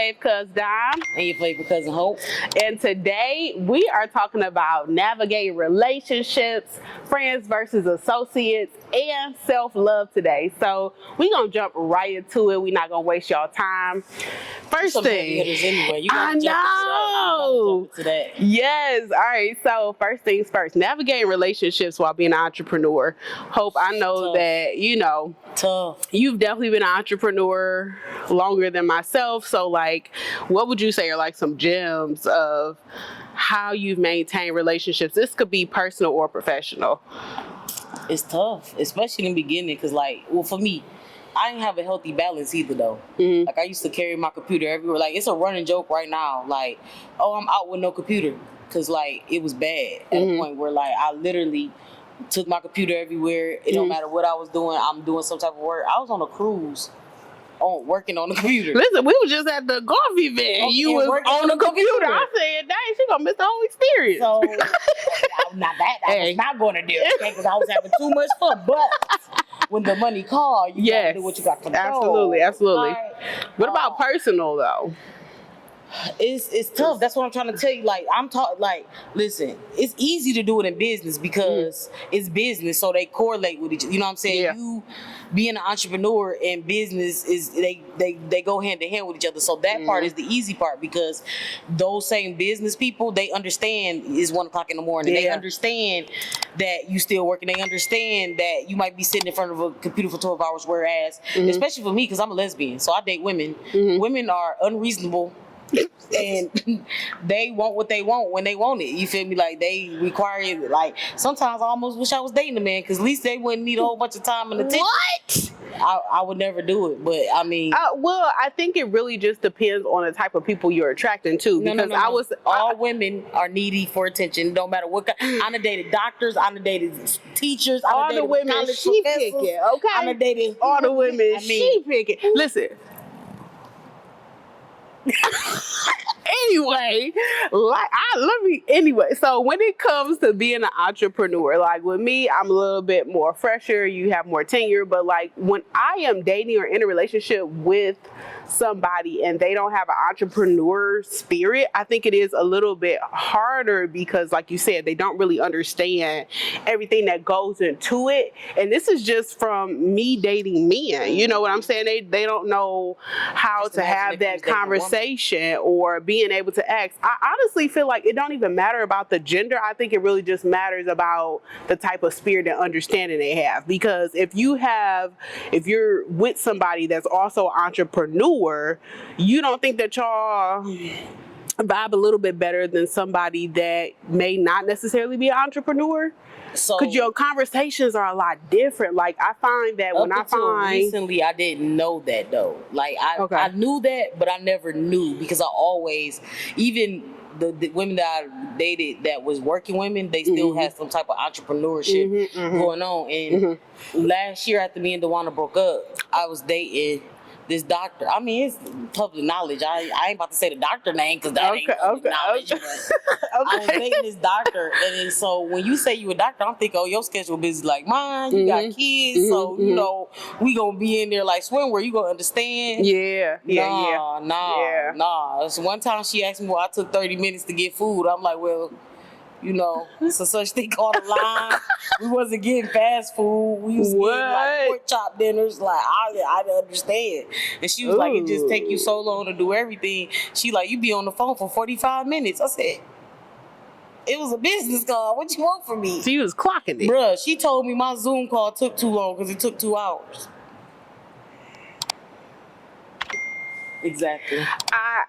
fave cousin Dime. And your favorite cousin Hope. And today we are talking about navigating relationships, friends versus associates, and self-love today. So we're going to jump right into it. We're not going to waste y'all time. First thing. Anyway. You I know. know. Yes. All right. So first things first, navigating relationships while being an entrepreneur. Hope, I know that, you know, tough. You've definitely been an entrepreneur longer than myself. So like, what would you say are like some gems of how you've maintained relationships? This could be personal or professional. It's tough, especially in the beginning. Cause like, well, for me, I didn't have a healthy balance either though. Mm-hmm. Like I used to carry my computer everywhere. Like it's a running joke right now. Like, oh, I'm out with no computer. Cause like, it was bad at a point where like, I literally took my computer everywhere. It don't matter what I was doing. I'm doing some type of work. I was on a cruise, working on the computer. Listen, we were just at the golf event. You was on the computer. I said, dang, she gonna miss the whole experience. So, not that. I was not going to do it because I was having too much fun. But when the money called, you gotta do what you got to do. Absolutely. Right? What about personal though? It's tough. That's what I'm trying to tell you. Like listen, it's easy to do it in business because it's business, so they correlate with each other. You know what I'm saying? Yeah. You being an entrepreneur and business is they go hand in hand with each other. So that part is the easy part because those same business people, they understand it's 1:00 in the morning. Yeah. They understand that you still working. They understand that you might be sitting in front of a computer for 12 hours. Whereas, especially for me, because I'm a lesbian, so I date women. Women are unreasonable. And they want what they want when they want it. You feel me? Like they require it. Like sometimes I almost wish I was dating a man because at least they wouldn't need a whole bunch of time and attention. What? I would never do it, but I mean, well, I think it really just depends on the type of people you're attracting to. Because all women are needy for attention, no matter what. I done dated doctors, I done dated teachers, all the women she picking. Okay, I done dated all the women she picking. Listen. Anyway, so when it comes to being an entrepreneur, like with me, I'm a little bit more fresher, you have more tenure, but like when I am dating or in a relationship with somebody and they don't have an entrepreneur spirit, I think it is a little bit harder because like you said, they don't really understand everything that goes into it. And this is just from me dating men, you know what I'm saying? They don't know how to have that conversation or being able to ask. I honestly feel like it don't even matter about the gender. I think it really just matters about the type of spirit and understanding they have. Because if you're with somebody that's also an entrepreneur, you don't think that y'all vibe a little bit better than somebody that may not necessarily be an entrepreneur? So, because your conversations are a lot different. Like I find that recently, I didn't know that though. Like I knew that, but I never knew because I always, even the women that I dated that was working women, they still had some type of entrepreneurship going on. And last year after me and Dewana broke up, I was dating this doctor. I mean, it's public knowledge. I ain't about to say the doctor name because that ain't public knowledge. But I was dating this doctor, and then so when you say you a doctor, I'm thinking, oh, your schedule busy like mine. You got kids, so you know we gonna be in there like swimwear. You gonna understand? Nah. So one time she asked me why I took 30 minutes to get food. I'm like, well, you know, it's a such thing called a line. We wasn't getting fast food. We was getting like pork chop dinners. Like I didn't understand. And she was like, it just take you so long to do everything. She like, you be on the phone for 45 minutes. I said, it was a business call. What you want from me? She was clocking it. Bruh, she told me my Zoom call took too long because it took 2 hours. Exactly.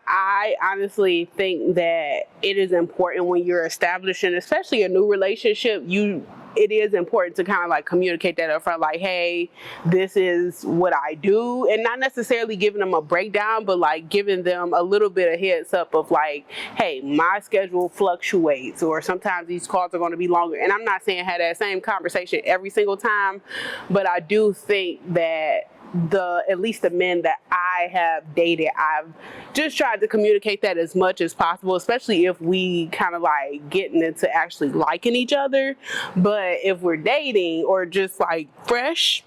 I honestly think that it is important when you're establishing, especially a new relationship, it is important to kind of like communicate that up front, like, hey, this is what I do, and not necessarily giving them a breakdown, but like giving them a little bit of heads up of like, hey, my schedule fluctuates, or sometimes these calls are going to be longer. And I'm not saying have that same conversation every single time, but I do think that at least the men that I have dated, I've just tried to communicate that as much as possible, especially if we kind of like getting into actually liking each other. But if we're dating or just like fresh,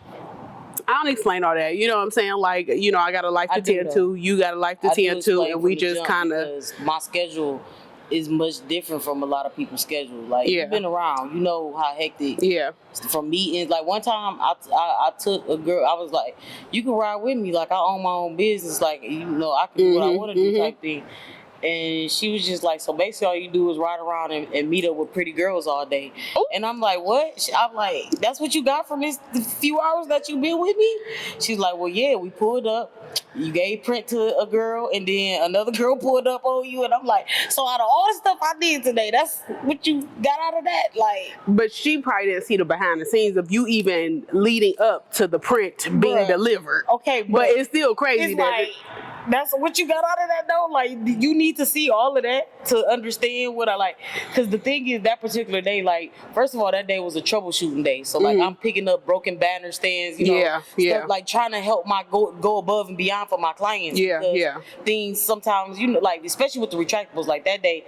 I don't explain all that. You know what I'm saying? Like, you know, I got a life to tend to, you got a life to tend to, and we just kind of. Because my schedule is much different from a lot of people's schedule. Like, you've been around, you know how hectic. Yeah. From meetings, like one time I took a girl. I was like, "You can ride with me. Like, I own my own business. Like, you know, I can do what I want to do," type thing. And she was just like, so basically all you do is ride around and meet up with pretty girls all day. Oh. And I'm like, what? I'm like, that's what you got from this few hours that you been with me? She's like, well, yeah, we pulled up. You gave print to a girl, and then another girl pulled up on you. And I'm like, so out of all the stuff I did today, that's what you got out of that? Like, but she probably didn't see the behind the scenes of you even leading up to the print being delivered. Okay, but it's still crazy. It's like, that's what you got out of that though. Like, you need to see all of that to understand what I like. Because the thing is, that particular day, like, first of all, that day was a troubleshooting day. So like, I'm picking up broken banner stands, you know, stuff, like trying to help my go above and beyond for my clients. Things sometimes, you know, like especially with the retractables, like that day,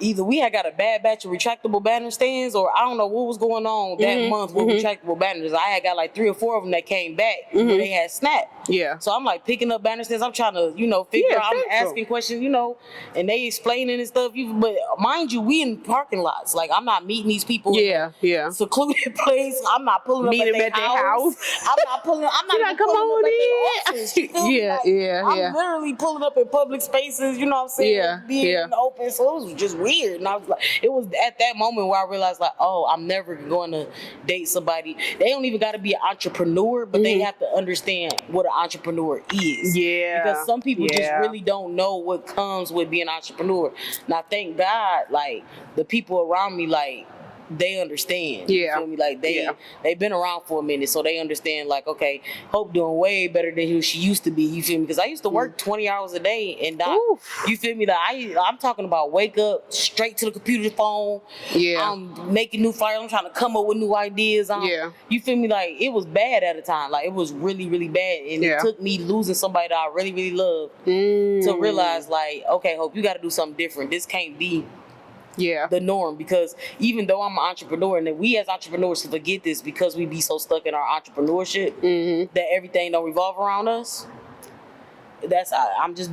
either we had got a bad batch of retractable banner stands, or I don't know what was going on that month with retractable banners. I had got like 3 or 4 of them that came back where they had snapped. Yeah. So I'm like picking up banner stands. I'm trying to, you know, figure out. I'm asking questions, you know, and they explaining and stuff. But mind you, we in parking lots. Like, I'm not meeting these people in a secluded place. I'm not pulling up at their house. I'm not pulling. I'm not even pulling up at their office. I'm literally pulling up in public spaces. You know what I'm saying? Being in the open. So it was just weird. And I was like, it was at that moment where I realized, like, oh, I'm never going to date somebody. They don't even got to be an entrepreneur, but they have to understand what an entrepreneur is. Yeah. Because some people just really don't know what comes with being an entrepreneur. Now, thank God, like, the people around me, like, they understand. You feel me? Like, they've been around for a minute, so they understand, like, okay, Hope doing way better than who she used to be. You feel me? Because I used to work 20 hours a day and not, you feel me? Like, I'm talking about wake up, straight to the computer phone. I'm making new flyers. I'm trying to come up with new ideas. You feel me? Like, it was bad at the time. Like, it was really, really bad. And it took me losing somebody that I really, really loved to realize, like, okay, Hope, you got to do something different. This can't be the norm. Because even though I'm an entrepreneur, and that we as entrepreneurs forget this because we be so stuck in our entrepreneurship that everything don't revolve around us. I'm just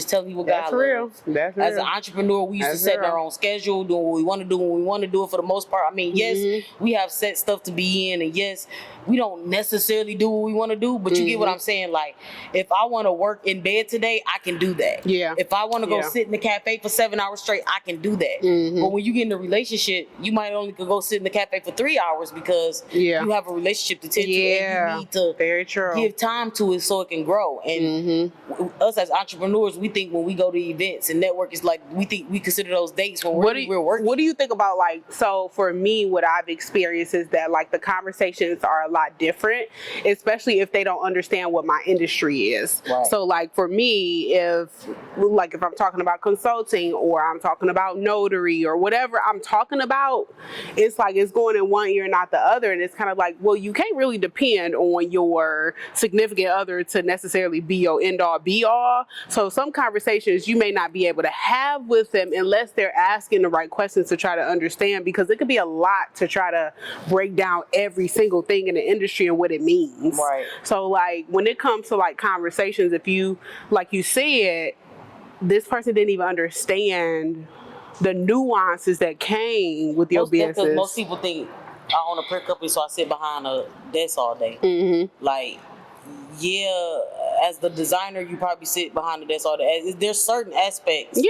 telling you what God loves. That's real. As an entrepreneur, we used to set our own schedule, doing what we want to do when we want to do it for the most part. I mean, yes, we have set stuff to be in, and yes, we don't necessarily do what we want to do, but you get what I'm saying? Like, if I want to work in bed today, I can do that. Yeah. If I want to go sit in the cafe for 7 hours straight, I can do that. But when you get in a relationship, you might only could go sit in the cafe for 3 hours because you have a relationship to tend to, and you need to give time to it so it can grow. And us as entrepreneurs, we think when we go to events and network, it's like we consider those dates when we're working. What do you think about, like, so for me, what I've experienced is that, like, the conversations are a lot different, especially if they don't understand what my industry is. Right. So, like, for me, if I'm talking about consulting, or I'm talking about notary, or whatever I'm talking about, it's like it's going in one ear, not the other. And it's kind of like, well, you can't really depend on your significant other to necessarily be your end all be all. So some conversations you may not be able to have with them unless they're asking the right questions to try to understand, because it could be a lot to try to break down every single thing in the industry and what it means. Right. So, like, when it comes to, like, conversations, if you, like you said, this person didn't even understand the nuances that came with your business. Because most people think I own a print company, so I sit behind a desk all day. Like, as the designer, you probably sit behind the desk all day. There's certain aspects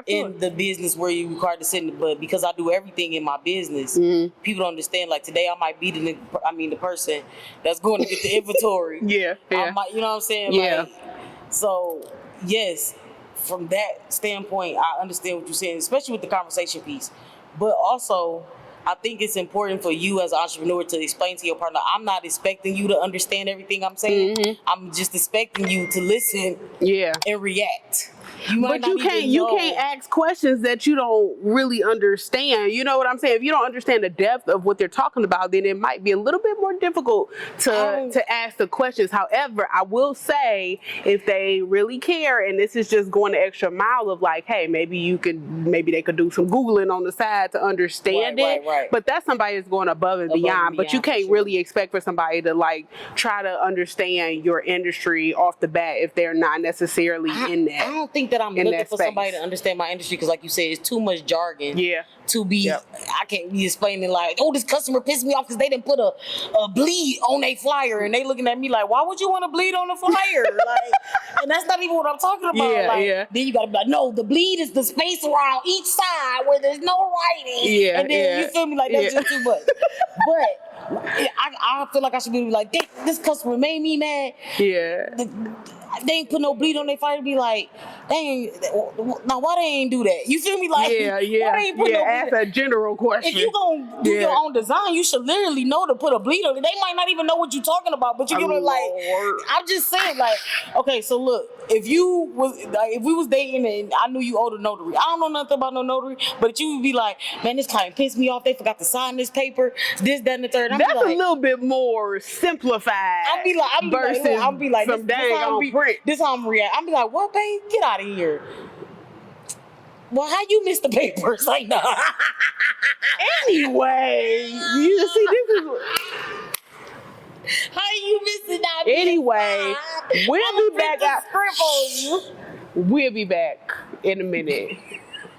in the business where you're required to sit but because I do everything in my business, people don't understand. Like, today I might be the person that's going to get the inventory. I might, you know what I'm saying? Like, so, yes, from that standpoint, I understand what you're saying, especially with the conversation piece. But also, I think it's important for you as an entrepreneur to explain to your partner, I'm not expecting you to understand everything I'm saying. I'm just expecting you to listen and react. But you can't ask questions that you don't really understand. You know what I'm saying? If you don't understand the depth of what they're talking about, then it might be a little bit more difficult to ask the questions. However, I will say if they really care and this is just going the extra mile of like, hey, maybe they could do some Googling on the side to understand it. Right. But that's somebody that's going above and beyond. But you can't really expect for somebody to like try to understand your industry off the bat if they're not necessarily in that. I don't think that I'm looking for somebody to understand my industry because, like you said, it's too much jargon. Yeah. To be, I can't be explaining like, oh, this customer pissed me off because they didn't put a bleed on their flyer, and they looking at me like, why would you want to bleed on the flyer? Like, and that's not even what I'm talking about. Then you gotta be like, no, the bleed is the space around each side where there's no writing. And then you feel me like that's just too much. But I feel like I should be like, this customer made me mad. Yeah. They ain't put no bleed on their fire to be like, now why they ain't do that? You feel me? Like, why they ain't put no bleed? Ask a general question. If you gonna do your own design, you should literally know to put a bleed on it. They might not even know what you're talking about, but you get like, I'm just saying, like, okay, so look, if we was dating and I knew you owed a notary, I don't know nothing about no notary, but you would be like, man, this client pissed me off. They forgot to sign this paper, this, that, and the third. That's a little bit more simplified. I'll be like, this how I'm react. I'll be like, what, babe? Get out of here. Well, how you miss the papers? Like, no. Anyway, you see, this is. How you missing out? Anyway, we'll be back. We'll be back in a minute.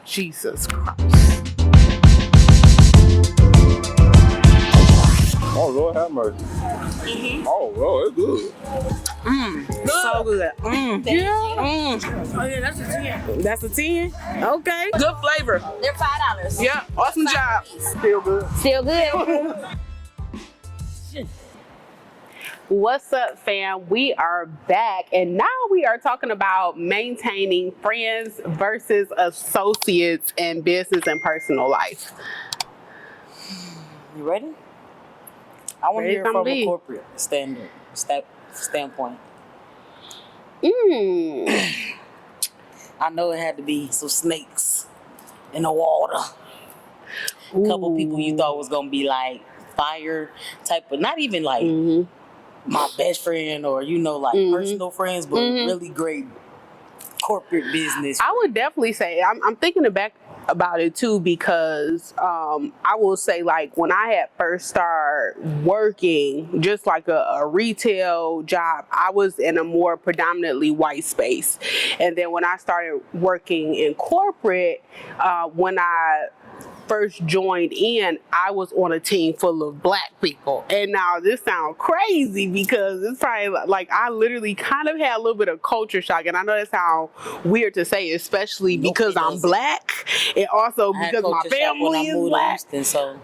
Jesus Christ. Oh, Lord have mercy. Oh, Lord, it's good. So good. Oh, yeah, that's a 10. That's a 10? Okay. Good flavor. They're $5. Yeah, awesome job. Still good. Still good. What's up, fam? We are back, and now we are talking about maintaining friends versus associates in business and personal life. You ready? I want to hear from a corporate standpoint. I know it had to be some snakes in the water. A couple people you thought was gonna be like fire type, but not even like my best friend or personal friends, but really great corporate business. I would definitely say I'm thinking back about it too, because I will say, like, when I had first started working just like a retail job, I was in a more predominantly white space. And then when I started working in corporate, when I first joined in, I was on a team full of black people. And now this sounds crazy because it's probably like I literally kind of had a little bit of culture shock. And I know that sounds weird to say, especially because I'm black and also because my family is black.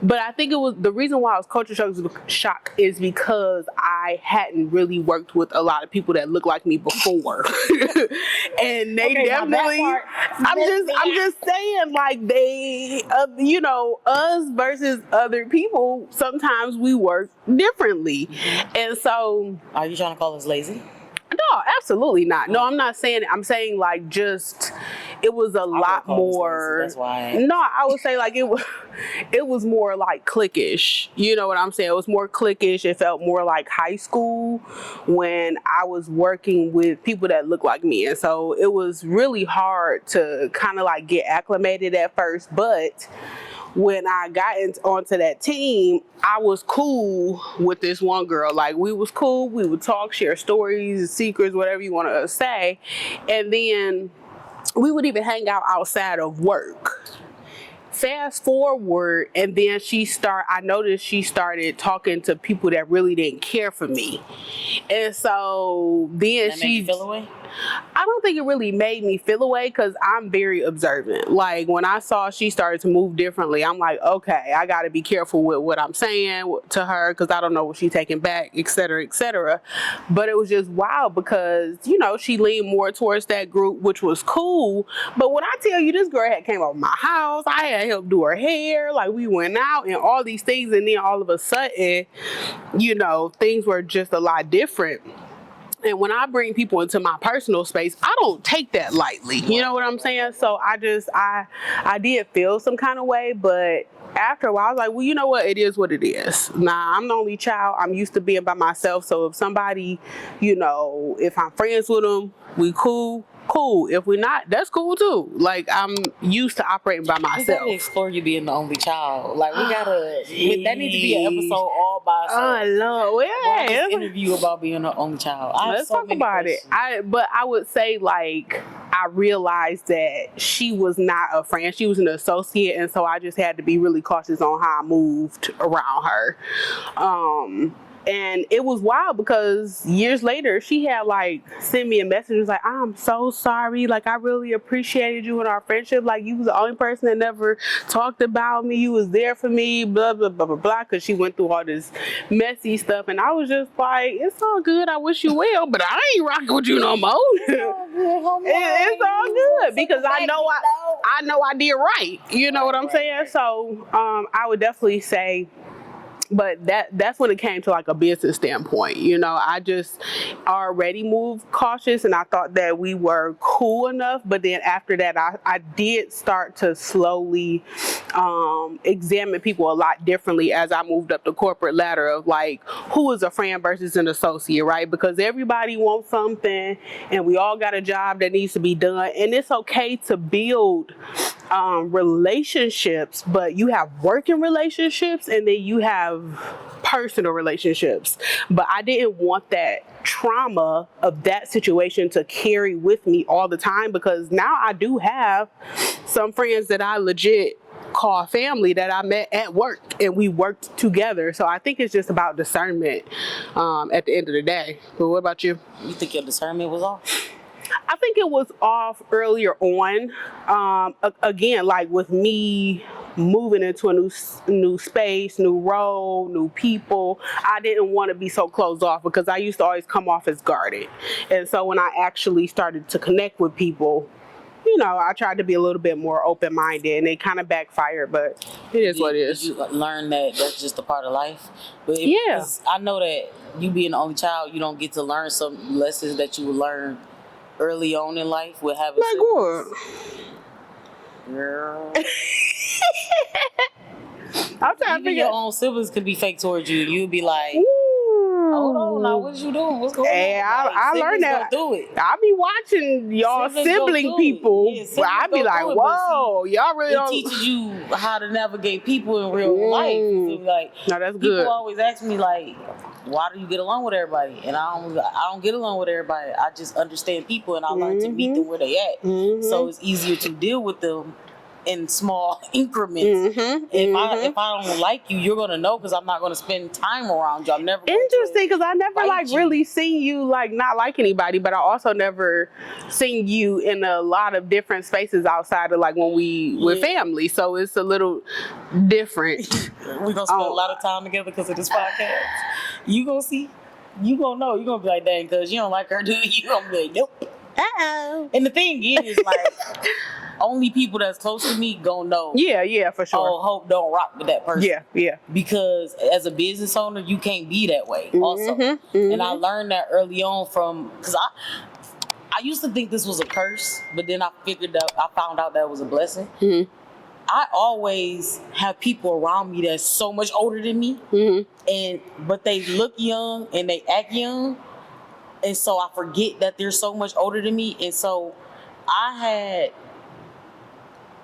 But I think it was the reason why I was culture shock is because I hadn't really worked with a lot of people that look like me before. And they definitely, I'm just saying, like, they, us versus other people, sometimes we work differently. And so, are you trying to call us lazy? No, absolutely not. No, I'm not saying it. I'm saying, like, just it was a lot more. That's why. No, I would say like it was more like cliquish. You know what I'm saying? It was more cliquish. It felt more like high school when I was working with people that looked like me, and so it was really hard to kind of like get acclimated at first, but when I got onto that team, I was cool with this one girl. Like, we was cool. We would talk, share stories, secrets, whatever you want to say. And then we would even hang out outside of work. Fast forward, and then I noticed she started talking to people that really didn't care for me. And so then that made you feel away? I don't think it really made me feel away because I'm very observant. Like, when I saw she started to move differently, I'm like, okay, I got to be careful with what I'm saying to her because I don't know what she's taking back, et cetera, et cetera. But it was just wild because, she leaned more towards that group, which was cool. But when I tell you, this girl had came over my house, I had helped do her hair, like, we went out and all these things, and then all of a sudden, things were just a lot different. And when I bring people into my personal space, I don't take that lightly. You know what I'm saying? So I did feel some kind of way, but after a while, I was like, well, you know what? It is what it is. Nah, I'm the only child. I'm used to being by myself. So if somebody, if I'm friends with them, we cool. If we're not, that's cool too. Like, I'm used to operating by We myself. gotta explore you being the only child. Like, we gotta. That needs to be an episode all by itself. Oh, Lord. Well, Yeah. this interview about being the only child. I have Let's so talk many about questions. it. But I would say, like, I realized that she was not a friend. She was an associate, and so I just had to be really cautious on how I moved around her. And it was wild because years later, she had like sent me a message. It was like, I'm so sorry. Like, I really appreciated you in our friendship. Like, you was the only person that never talked about me. You was there for me, blah, blah, blah, blah, blah. Because she went through all this messy stuff. And I was just like, it's all good. I wish you well, but I ain't rocking with you no more. It's all good because I know I did right. You know what I'm saying? So I would definitely say, but that's when it came to like a business standpoint. I just already moved cautious, and I thought that we were cool enough. But then after that, I did start to slowly examine people a lot differently as I moved up the corporate ladder of like, who is a friend versus an associate, right? Because everybody wants something, and we all got a job that needs to be done, and it's okay to build relationships, but you have working relationships and then you have personal relationships. But I didn't want that trauma of that situation to carry with me all the time, because now I do have some friends that I legit call family that I met at work and we worked together. So I think it's just about discernment at the end of the day. But what about you? You think your discernment was off? I think it was off earlier on. Again, like with me moving into a new space, new role, new people, I didn't want to be so closed off because I used to always come off as guarded. And so when I actually started to connect with people, I tried to be a little bit more open-minded, and it kind of backfired, but it is what it is. Did you learn that that's just a part of life? But Yeah. I know that you being the only child, you don't get to learn some lessons that you would learn early on in life with having Like what? Girl. I'm trying to Even figure your own siblings could be fake towards you. You'd be like, hold on, now what you doing? What's going Hey, on? Like, I siblings learned that. go through it. I be watching y'all Siblings go sibling through it. people. Yeah, But siblings I be go like, through it, but whoa, y'all really It don't. teaches you how to navigate people in real life. So, like, No, that's people good. always ask me like, why do you get along with everybody? And I don't get along with everybody. I just understand people, and I learn to meet them where they at. So it's easier to deal with them in small increments. If I don't like you, you're gonna know, because I'm not gonna spend time around you. I'm never going to Interesting, because I never bite like you. really seen you like not like anybody, but I also never seen you in a lot of different spaces outside of like when we with family. So it's a little different. We're gonna spend a lot of time together because of this podcast. You gonna see, you gonna know, you gonna be like, dang, cause you don't like her, do you? You gonna be like, nope. And the thing is, like, only people that's close to me gonna know. Yeah, for sure. Oh, Hope don't rock with that person. Yeah. Because as a business owner, you can't be that way. Also, and I learned that early on because I used to think this was a curse, but then I found out that was a blessing. I always have people around me that's so much older than me, but they look young and they act young. And so I forget that they're so much older than me. And so I had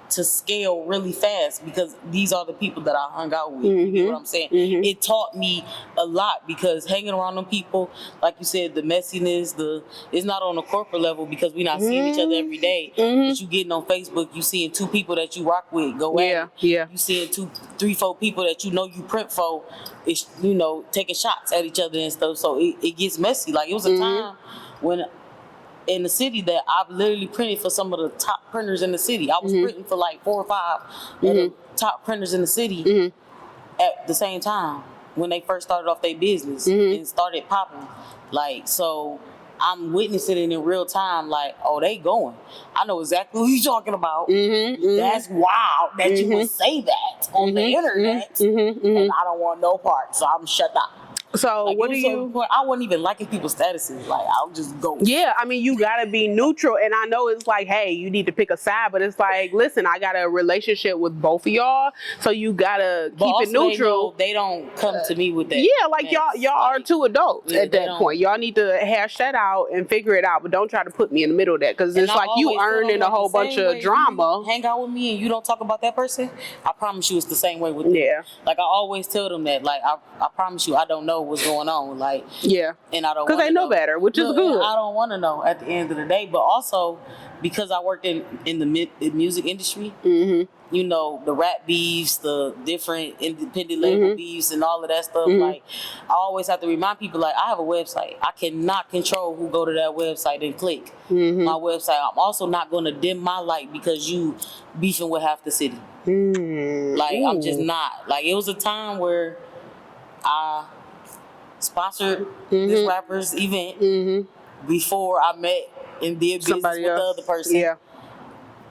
to scale really fast because these are the people that I hung out with. You know what I'm saying? It taught me a lot, because hanging around them people, like you said, the messiness, it's not on a corporate level because we're not seeing each other every day. But you getting on Facebook, you seeing 2 people that you rock with go at it. You seeing 2, 3, 4 people that you print for, it's, taking shots at each other and stuff. So it gets messy. Like, it was a time when in the city that I've literally printed for some of the top printers in the city. I was printing for like 4 or 5 of the top printers in the city at the same time when they first started off their business and started popping. Like, so I'm witnessing it in real time. Like, oh, they going. I know exactly who you're talking about. That's wild that you would say that on the internet, and I don't want no part, so I'm shut up. So Like, what it do was to you? the point I wasn't even liking people's statuses. Like, I'll just go. Yeah, I mean, you gotta be neutral, and I know it's like, hey, you need to pick a side, but it's like, listen, I got a relationship with both of y'all, so you gotta But keep also it neutral. they don't come to me with that. Yeah, like mess. y'all are Like, two adults yeah, at they that don't- point. Y'all need to hash that out and figure it out, but don't try to put me in the middle of that because and it's I like you always tell them, earning a like, whole the bunch same of way drama. you hang out with me and you don't talk about that person, I promise you it's the same way with me. Yeah, Like, I always tell them that. Like, I promise you I don't know what's going on. Like, yeah, and I don't because they wanna know better, which is Look, good. and I don't want to know at the end of the day. But also because I worked in the music industry, Mm-hmm. you know, the rap beefs, the different independent label beefs, and all of that stuff. Mhm. Like, I always have to remind people, like, I have a website. I cannot control who go to that website and click Mm-hmm. my website. I'm also not going to dim my light because you beefing with half the city. Like, I'm just not. Like, it was a time where I sponsored this rapper's event before I met and did business Somebody with the else. other person. Yeah.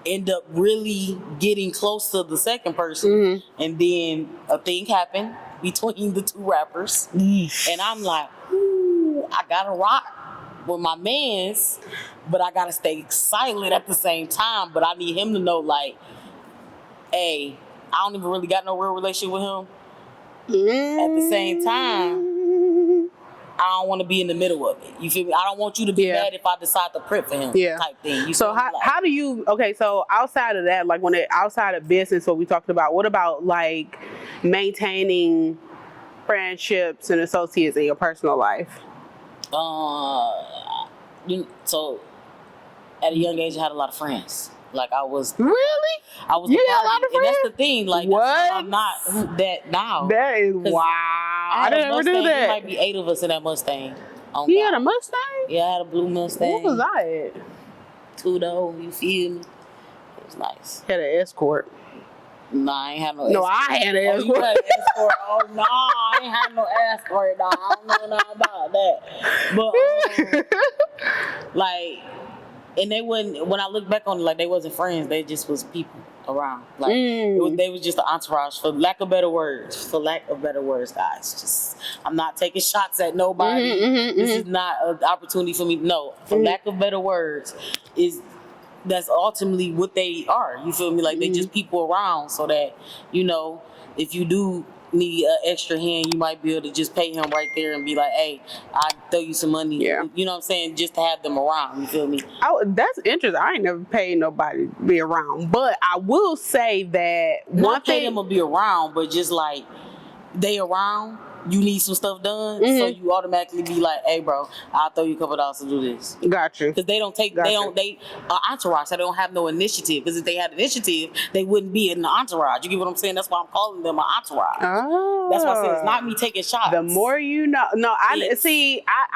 End up really getting close to the second person, and then a thing happened between the two rappers, and I'm like, ooh, I gotta rock with my mans, but I gotta stay silent at the same time. But I need him to know, like, hey, I don't even really got no real relationship with him. At the same time, I don't want to be in the middle of it. You feel me? I don't want you to be mad if I decide to print for him. Yeah. Type thing. You So feel me? how do you, okay, so outside of that, like when it outside of business, what we talked about, what about like maintaining friendships and associates in your personal life? So at a young age, I had a lot of friends. Like, I was Really? the You got a party. lot of And that's friends? the thing. Like, What? that's why I'm not that now. That is 'Cause wow. I I had a didn't ever do Mustang. There that. might be 8 of us in that Mustang. On You God. had a Mustang? Yeah, I had a blue Mustang. What was I at? Two-door, you feel me? It was nice. Had an escort. Nah, I ain't had no No, escort. I had an Oh, you escort. had an escort. Oh, no, I ain't had no escort. No, I don't know nothing about that. But, like, and they wouldn't, when I look back on it, like, they wasn't friends. They just was people around. Like, they was just an entourage, for lack of better words. For lack of better words, guys. Just, I'm not taking shots at nobody. This is not an opportunity for me. No, for lack of better words, that's ultimately what they are. You feel me? Like, they just people around so that, you know, if you do need an extra hand, you might be able to just pay him right there and be like, hey, I'll throw you some money. Yeah. You know what I'm saying? Just to have them around. You feel me? That's interesting. I ain't never paid nobody to be around, but I will say that one Not pay thing. them to be around, but just like they around, you need some stuff done, so you automatically be like, hey, bro, I'll throw you a couple dollars to do this. Got you. Because they don't take, they entourage, so they don't have no initiative. Because if they had initiative, they wouldn't be in the entourage. You get what I'm saying? That's why I'm calling them an entourage. Oh. That's why I said it's not me taking shots. The more you know. No, I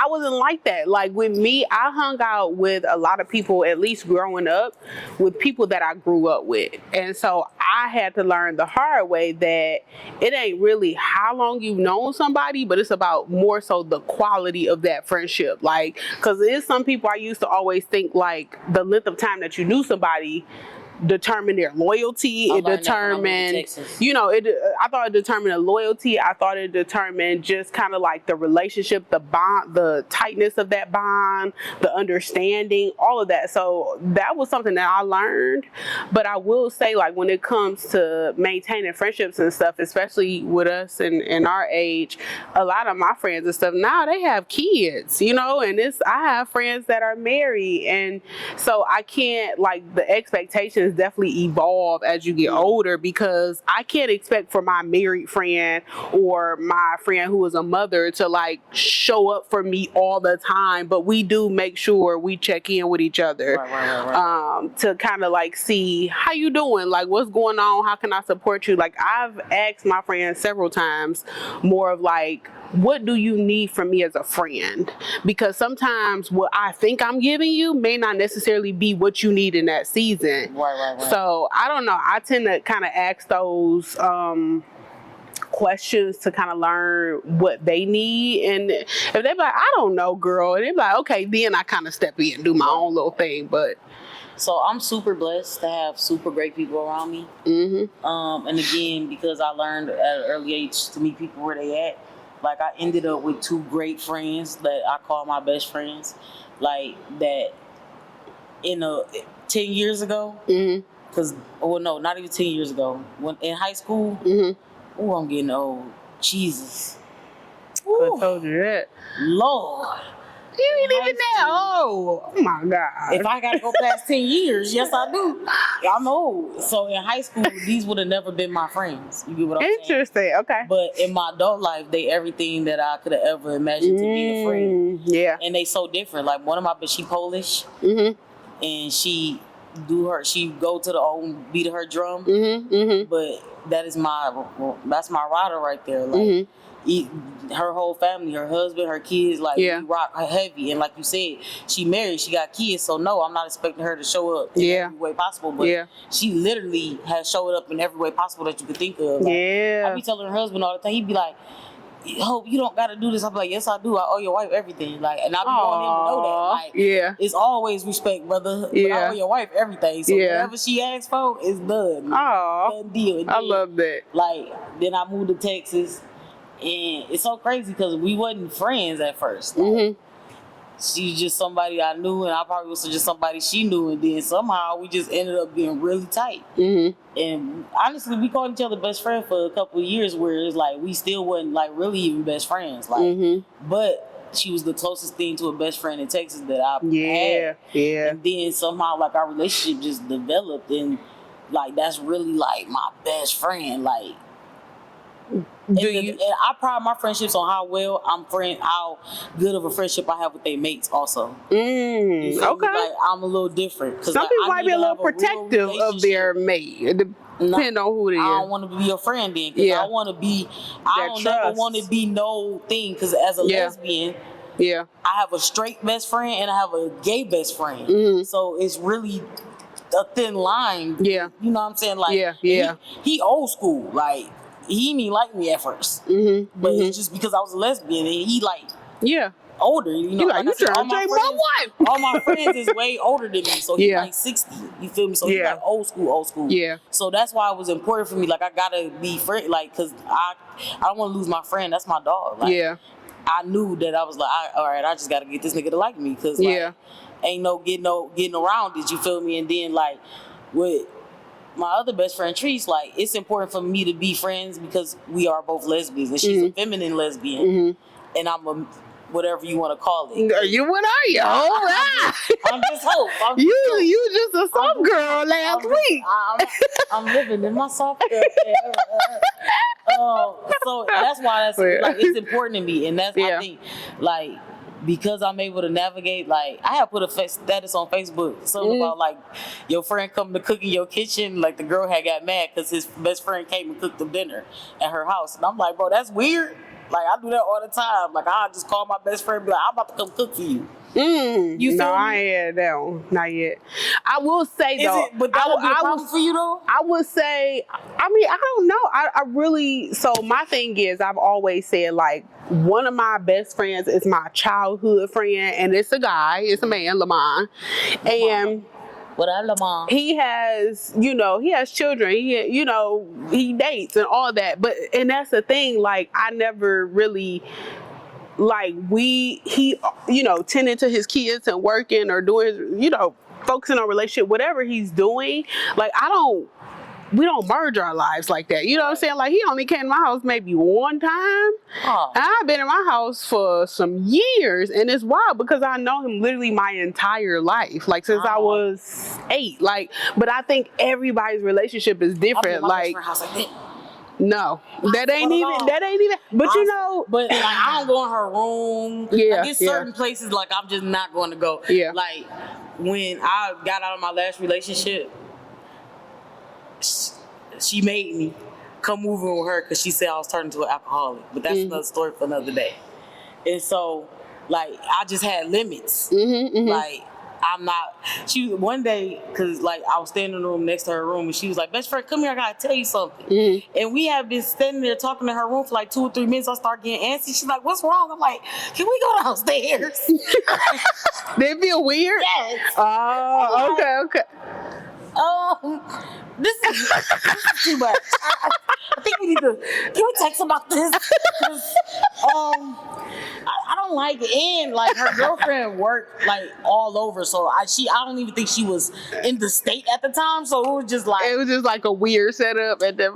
wasn't like that. Like with me, I hung out with a lot of people, at least growing up, with people that I grew up with. And so I had to learn the hard way that it ain't really how long you've known somebody, but it's about more so the quality of that friendship. Like, because there's some people I used to always think like the length of time that you knew somebody determine their loyalty. It determined, you know, I thought it determined the loyalty. I thought it determined just kind of like the relationship, the bond, the tightness of that bond, the understanding, all of that. So that was something that I learned. But I will say, like, when it comes to maintaining friendships and stuff, especially with us and our age, a lot of my friends and stuff now, they have kids, you know, and I have friends that are married, and so I can't, like, the expectations definitely evolve as you get older, because I can't expect for my married friend or my friend who is a mother to like show up for me all the time, but we do make sure we check in with each other. Right. To kind of like see how you doing, like what's going on, how can I support you. Like, I've asked my friends several times more of like, what do you need from me as a friend? Because sometimes what I think I'm giving you may not necessarily be what you need in that season. Right. So I don't know. I tend to kind of ask those questions to kind of learn what they need. And if they're like, I don't know, girl, and they're like, okay, then I kind of step in and do my own little thing. But so I'm super blessed to have super great people around me. And again, because I learned at an early age to meet people where they at, like I ended up with two great friends that I call my best friends, like that. 10 years ago, because no, not even 10 years ago. When in high school, oh, I'm getting old. Jesus, I told you that. Lord. You ain't even that old. Oh my God. If I gotta go past 10 years, yes I do. I'm old. So in high school, these would have never been my friends. You get what I'm saying? Interesting. Okay. But in my adult life, they everything that I could have ever imagined to be a friend. Yeah. And they so different. Like one of my, she Polish, and she go to the old beat of her drum. But that's my rider right there. Like. Her whole family, her husband, her kids, like we rock her heavy, and like you said, she married, she got kids, so no, I'm not expecting her to show up in every way possible, but she literally has showed up in every way possible that you could think of. Like, I be telling her husband all the time, he'd be like, "Hope you don't got to do this." I'm like, "Yes, I do. I owe your wife everything." Like, and I be wanting him to know that. Like, it's always respect, brother. But I owe your wife everything. So whatever she asks for is done. Done deal. And I love that. Like, then I moved to Texas. And it's so crazy because we wasn't friends at first. Like, she's just somebody I knew, and I probably was just somebody she knew, and then somehow we just ended up being really tight. And honestly, we called each other best friend for a couple of years, where it's like we still wasn't like really even best friends. Like, but she was the closest thing to a best friend in Texas that I've had. And then somehow like our relationship just developed, and like that's really like my best friend. Like. And I pride my friendships on how good of a friendship I have with their mates also. Okay. Like, I'm a little different. Some people might be a little protective of their mate. Depending on who they are. I don't want to be your friend then. Because I want to be, I don't never want to be no thing. Because as a lesbian, I have a straight best friend and I have a gay best friend. So it's really a thin line. You know what I'm saying? Like, he old school. Like, he didn't even like me at first, but it's just because I was a lesbian, and he like older. You know, like you trying to take my wife. All my friends is way older than me, so he's like 60. You feel me? So he's like old school. So that's why it was important for me. Like I gotta be friend, like, cause I don't want to lose my friend. That's my dog. Like, I knew that I was like, all right, I just gotta get this nigga to like me, cause like, ain't no getting around it. You feel me? And then like with my other best friend Treese, like it's important for me to be friends because we are both lesbians, and she's a feminine lesbian, and I'm a whatever you want to call it. You what are you? I'm just hope. You just a soft girl last week. I'm living in my soft girl. So that's why like it's important to me, and that's I think like. Because I'm able to navigate, like I have put a status on Facebook, something about like your friend coming to cook in your kitchen. Like the girl had got mad because his best friend came and cooked the dinner at her house, and I'm like, bro, that's weird. Like I do that all the time. Like I just call my best friend, and be like, I'm about to come cook for you. You feel me? I ain't had that one, not yet. I will say though, but that would be a problem for you though. I would say, I mean, I don't know. I really. So my thing is, I've always said like one of my best friends is my childhood friend, and it's a guy, it's a man, Lamont, and. What up, Lamont? He has, he has children. He dates and all that. And that's the thing. Like, I never really, like, he tending to his kids and working or doing, focusing on relationship, whatever he's doing. Like, we don't merge our lives like that. You know what I'm saying? Like, he only came to my house maybe one time. And I've been in my house for some years. And it's wild because I know him literally my entire life. Like, since I was 8. Like, but I think everybody's relationship is different. Like, no, that ain't even. But but like I don't go in her room. Like, there's certain places like I'm just not going to go. Like when I got out of my last relationship, she made me come move in with her because she said I was turning into an alcoholic. But that's another story for another day. And so, like, I just had limits. Like, I'm not. One day, because like I was standing in the room next to her room, and she was like, "Best friend, come here, I gotta tell you something." And we have been standing there talking in her room for like 2 or 3 minutes. I start getting antsy. She's like, "What's wrong?" I'm like, "Can we go downstairs?" They feel weird. Yes. Oh, okay. This is too much. I think we need to. Can we text about this? don't like it. And like her girlfriend worked like all over, so I don't even think she was in the state at the time. So it was just like a weird setup at that.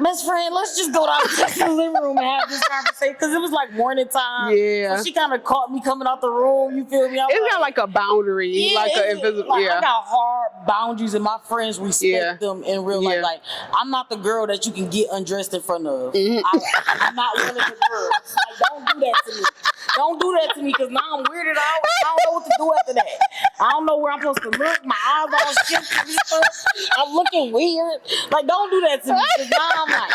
best friend, let's just go down to the living room and have this conversation because it was like morning time. Yeah. So she kind of caught me coming out the room. You feel me? It's got like a boundary, yeah, like an invisible. Like, yeah. I got hard boundaries, and my friends respect them in real life. Yeah. Like, I'm not the girl that you can get undressed in front of. Mm-hmm. I'm not one of the girls. Like, don't do that to me. Don't do that to me because now I'm weirded out. I don't know what to do after that. I don't know where I'm supposed to look. My eyeballs shifting. I'm looking weird. Like, don't do that to me because now I'm like,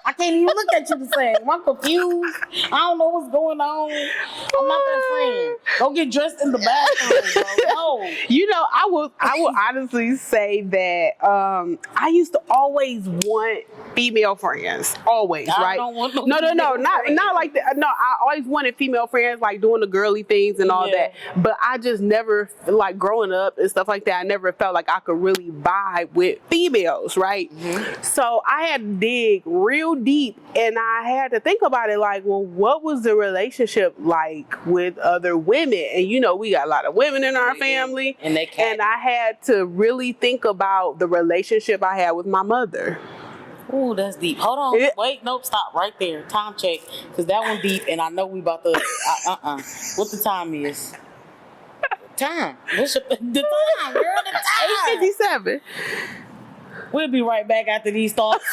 I can't even look at you the same. I'm confused. I don't know what's going on. I'm not that friend. Don't get dressed in the bathroom, bro. No. You know, I will honestly say that I used to always want female friends. Always, I right? don't want no no, female friends. not like that. No, I always wanted female friends, like doing the girly things and all that. But I just never, like growing up and stuff like that, I never felt like I could really vibe with females, right? Mm-hmm. So I had to dig real deep, and I had to think about it like, well, what was the relationship like with other women? And you know, we got a lot of women in our family, and I had to really think about the relationship I had with my mother. Ooh, that's deep. Hold on. Wait, nope, stop right there. Time check. Because that one deep, and I know we about to... What the time is? Time. What's the time, girl? The time. 8:57. We'll be right back after these thoughts.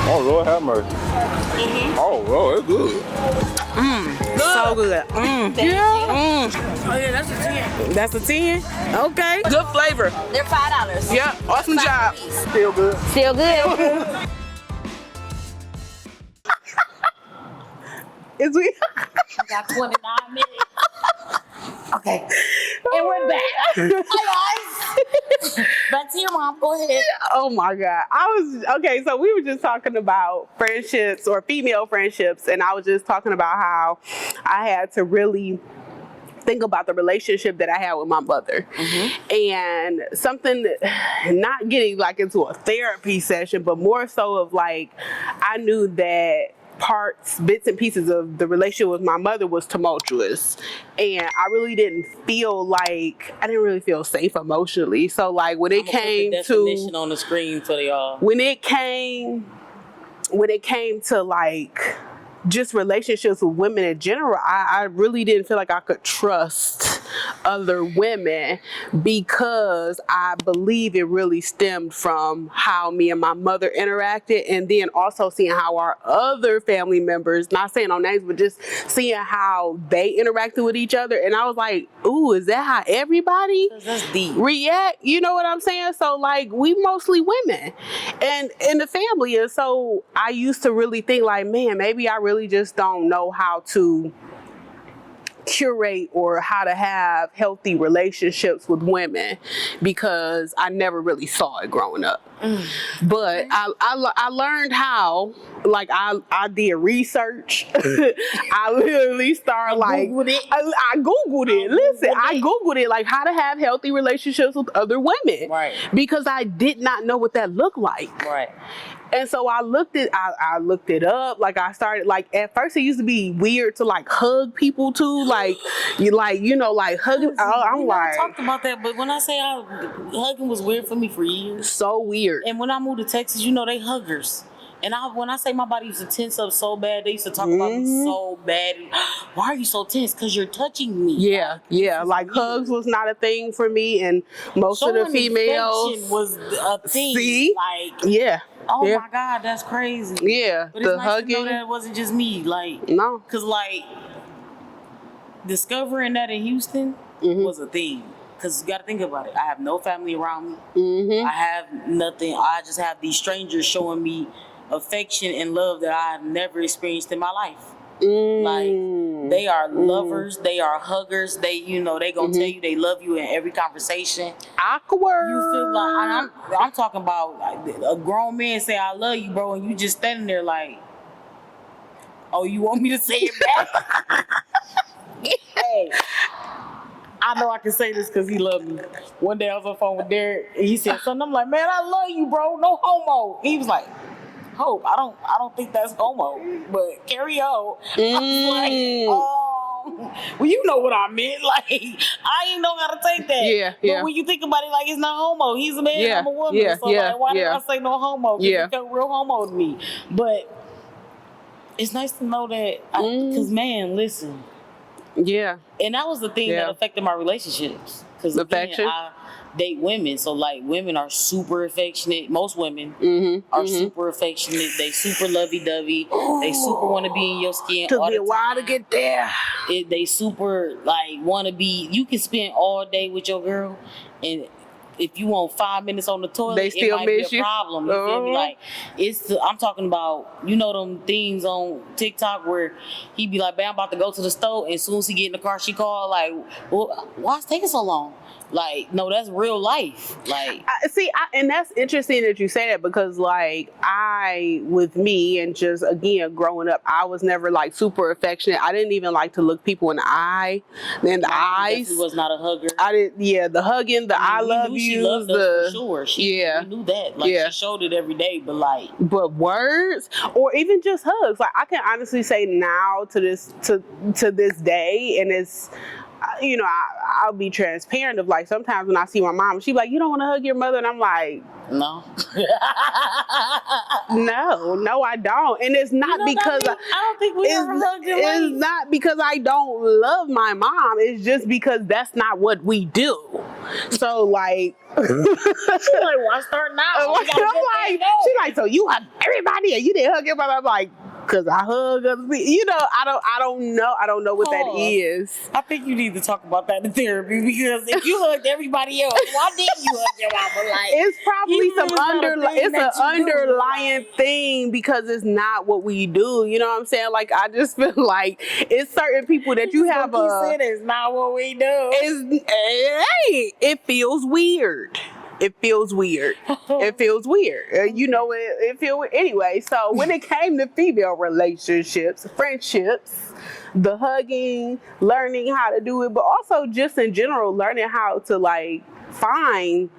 Oh, Lord have mercy. Oh, Lord, it's good. So good. Yeah. Oh, yeah, that's a 10. That's a 10? Okay. Good flavor. They're $5. Yeah. Awesome job. Still good. Still good. Is we? We got 29 minutes. Okay. And we're back. Hi, guys. Back to your mom. Go ahead. Oh my God. So we were just talking about friendships or female friendships, and I was just talking about how I had to really think about the relationship that I had with my mother. Mm-hmm. And something not getting like into a therapy session, but more so of like, I knew that bits and pieces of the relationship with my mother was tumultuous, and I really didn't feel safe emotionally. So like when it came put the definition on the screen for y'all. When it came to like just relationships with women in general, I really didn't feel like I could trust other women, because I believe it really stemmed from how me and my mother interacted, and then also seeing how our other family members, not saying no names, but just seeing how they interacted with each other. And I was like, ooh, is that how everybody react? You know what I'm saying? So like, we mostly women and in the family. And so I used to really think like, man, maybe I really just don't know how to curate or how to have healthy relationships with women, because I never really saw it growing up. But I learned how. Like I did research. I literally started I Googled it. Listen, I Googled it, like how to have healthy relationships with other women. Right. Because I did not know what that looked like. Right. And so I looked it up. Like I started, like at first it used to be weird to like hug people too. Like hugging. I'm like, talked about that, but when I say hugging was weird for me for years. So weird. And when I moved to Texas, you know, they huggers. And when I say my body used to tense up so bad, they used to talk about me so bad. Why are you so tense? Because you're touching me. Yeah, yeah. Like hugs was not a thing for me, and most of the females was a thing. See? Like, yeah. Oh yeah. my God, that's crazy. Yeah, but it's the nice hugging. to know that it wasn't just me. Like, no, because like discovering that in Houston was a thing. Because you got to think about it. I have no family around me. I have nothing. I just have these strangers showing me affection and love that I have never experienced in my life. Like, they are lovers, they are huggers, they gonna tell you they love you in every conversation. Awkward. You feel like, I'm talking about like, a grown man say I love you, bro, and you just standing there like, oh, you want me to say it back? Hey, I know I can say this because he loved me. One day I was on the phone with Derek and he said something. I'm like, man, I love you, bro. No homo. He was like, Hope, I don't think that's homo, but carry on. I was like, well, you know what I meant. Like, I ain't know how to take that. Yeah. But when you think about it, like, it's not homo. He's a man, I'm a woman. So like, why did I say no homo? Because it felt real homo to me. But it's nice to know that, because man, listen. Yeah. And that was the thing that affected my relationships. Because affection. I date women, so like women are super affectionate. Most women are super affectionate. They super lovey-dovey. They super want to be in your skin. Took all me the a while time. to get there. They super like want to be. You can spend all day with your girl, and if you want 5 minutes on the toilet, They still it might miss be a you. problem. You feel me? Like I'm talking about, you know, them things on TikTok where he be like, "Bam, I'm about to go to the store," and as soon as he get in the car, she call like, "Well, why it's taking so long?" Like, no, that's real life. Like, and that's interesting that you say that, because like with me and just again growing up, I was never like super affectionate. I didn't even like to look people in the eye. Then the eyes. He was not a hugger. I did. Yeah, the hugging, the I love you. She loved us for sure. We knew that. Like, she showed it every day. But words or even just hugs. Like, I can honestly say now to this day, and it's, you know, I'll be transparent of like sometimes when I see my mom, she be like, "You don't want to hug your mother," and I'm like, no. no, I don't. And it's not because I don't think we ever hugged in life. It's not because I don't love my mom. It's just because that's not what we do. So like, she's like, "Why start now?" She's like, "So you hug everybody and you didn't hug your mother?" I'm like, "Cause I hug other people." You know, I don't know what that is. I think you need to talk about that in therapy, because if you hugged everybody else, why didn't you hug your mama? Like, it's probably it's an underlying thing, because it's not what we do. You know what I'm saying? Like, I just feel like it's certain people that you have it's not what we do. It feels weird. It feels weird. It feels weird. You know, it feels anyway. So when it came to female relationships, friendships, the hugging, learning how to do it, but also just in general, learning how to like find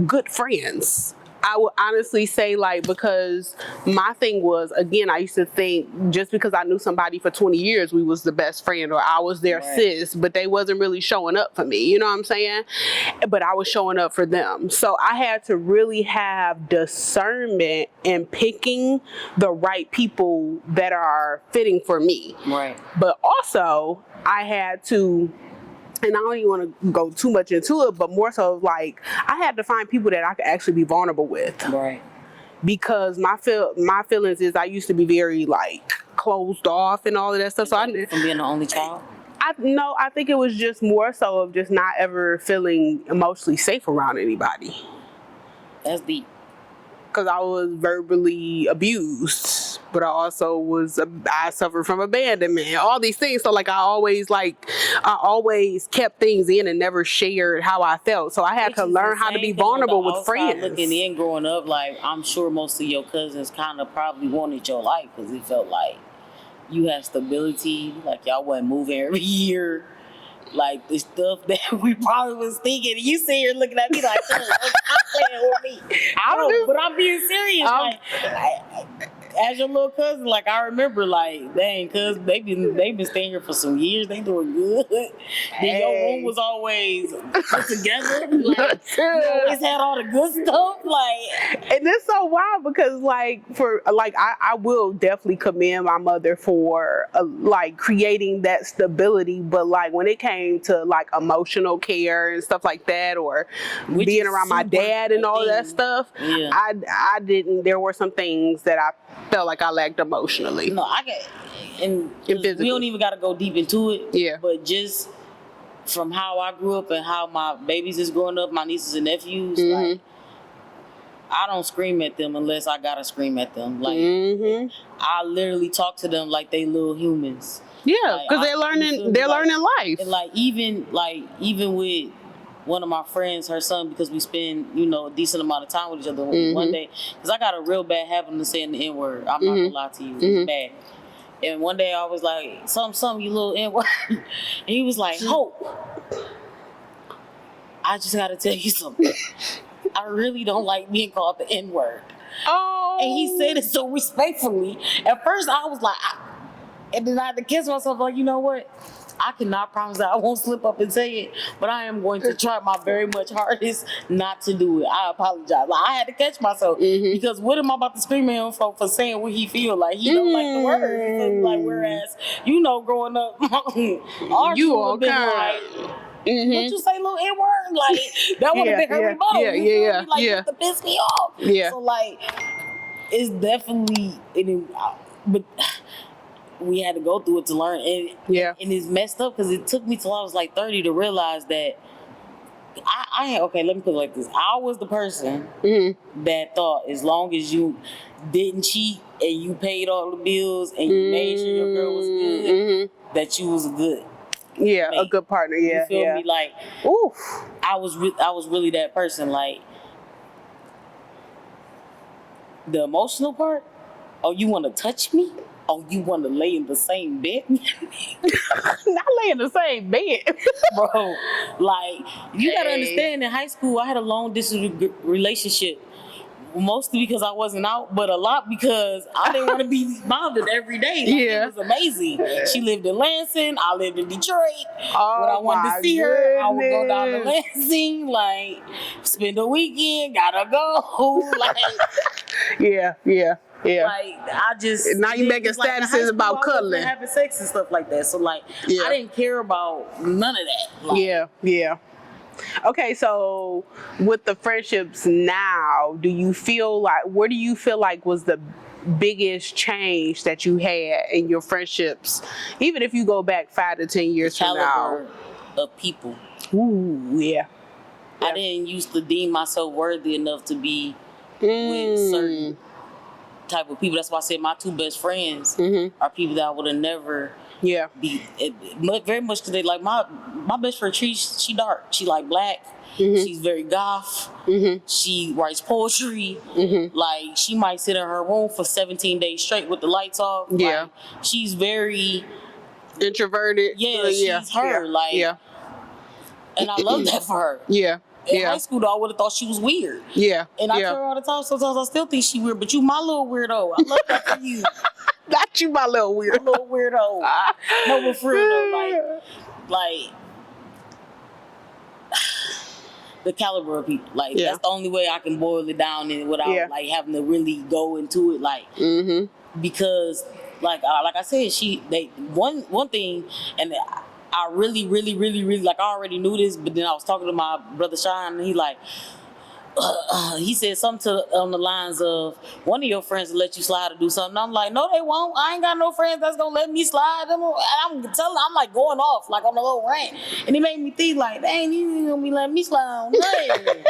good friends. I would honestly say, like, because my thing was, again, I used to think just because I knew somebody for 20 years, we was the best friend, or I was their sis, but they wasn't really showing up for me. You know what I'm saying? But I was showing up for them. So I had to really have discernment in picking the right people that are fitting for me. Right. But also, I had to, and I don't even want to go too much into it, but more so like I had to find people that I could actually be vulnerable with. Right. Because my feelings is I used to be very like closed off and all of that stuff. So From being the only child? I think it was just more so of just not ever feeling emotionally safe around anybody. That's deep. Because I was verbally abused, but I suffered from abandonment, all these things. So like I always kept things in and never shared how I felt. So I had to learn how to be vulnerable with friends. Looking in, growing up, like I'm sure most of your cousins kind of probably wanted your life, because it felt like you had stability, like y'all wasn't moving every year. Like the stuff that we probably was thinking. You sit here looking at me like, "Stop playing with me." But I'm being serious. As your little cousin, like I remember, like, dang, cuz they been staying here for some years. They doing good. Then your room was always put together. Like, you always had all the good stuff. Like, and it's so wild because I will definitely commend my mother for like creating that stability. But like when it came to like emotional care and stuff like that, or being around my dad and all that stuff, I didn't. There were some things that I felt like I lacked emotionally. No, I get, and we don't even got to go deep into it. Yeah. But just from how I grew up and how my babies is growing up, my nieces and nephews, like I don't scream at them unless I gotta scream at them. Like I literally talk to them like they little humans. Yeah, because they're learning life. And like even with one of my friends, her son, because we spend, a decent amount of time with each other. One day, because I got a real bad habit of saying the N-word. I'm not gonna lie to you, it's bad. And one day I was like, something, you little N-word. And he was like, Hope, I just gotta tell you something. I really don't like being called the N-word. Oh. And he said it so respectfully. At first, I was like, and then I had to kiss myself, like, you know what? I cannot promise that I won't slip up and say it, but I am going to try my very much hardest not to do it. I apologize. Like, I had to catch myself because what am I about to scream at him for saying what he feel? Like, he don't like the word. Like, whereas, growing up, You would have been like, what you say, little N-word? Like, that would have been her rebuttal. Yeah. Like, you to piss me off. Yeah. So, like, it's definitely, but we had to go through it to learn. And it's messed up because it took me till I was like 30 to realize that okay, let me put it like this. I was the person that thought as long as you didn't cheat and you paid all the bills and you made sure your girl was good, that you was good. Yeah, mate. A good partner. Yeah, you feel me? Like, oof. I was really that person. Like, the emotional part. Oh, you want to touch me? Oh, you want to lay in the same bed? Not lay in the same bed. Bro, like, you got to understand, in high school, I had a long distance relationship. Mostly because I wasn't out, but a lot because I didn't want to be bothered every day. Like, it was amazing. She lived in Lansing. I lived in Detroit. When I wanted to see her, I would go down to Lansing, like, spend the weekend, gotta go. Like, yeah. Like, I just now you making statuses about cuddling, having sex and stuff like that. So like, I didn't care about none of that. Like, yeah. Okay, so with the friendships now, do you feel like, where do you feel like was the biggest change that you had in your friendships, even if you go back 5 to 10 years from now? Caliber of people. Ooh, yeah. I didn't used to deem myself worthy enough to be with certain type of people. That's why I said my 2 best friends are people that I would have never be. Very much because they like my best friend. She dark. She like black. She's very goth. She writes poetry. Like, she might sit in her room for 17 days straight with the lights off. Yeah. Like, she's very introverted. Yeah, she's her. Like, and I love that for her. Yeah. In high school, though, I would have thought she was weird. Yeah. And I tell her all the time, sometimes I still think she weird, but you my little weirdo. I love that for you. Not you, my little weirdo. My little weirdo. No, but for real, though, like, the caliber of people. Like, that's the only way I can boil it down and without like having to really go into it. Like, because like I said, one thing, and I really, like, I already knew this, but then I was talking to my brother Sean, and he like, he said something on the lines of, one of your friends will let you slide or do something. I'm like, no, they won't. I ain't got no friends that's gonna let me slide. I'm telling, I'm like going off like on a little rant, and it made me think like, dang, you ain't gonna be letting me slide on nothing.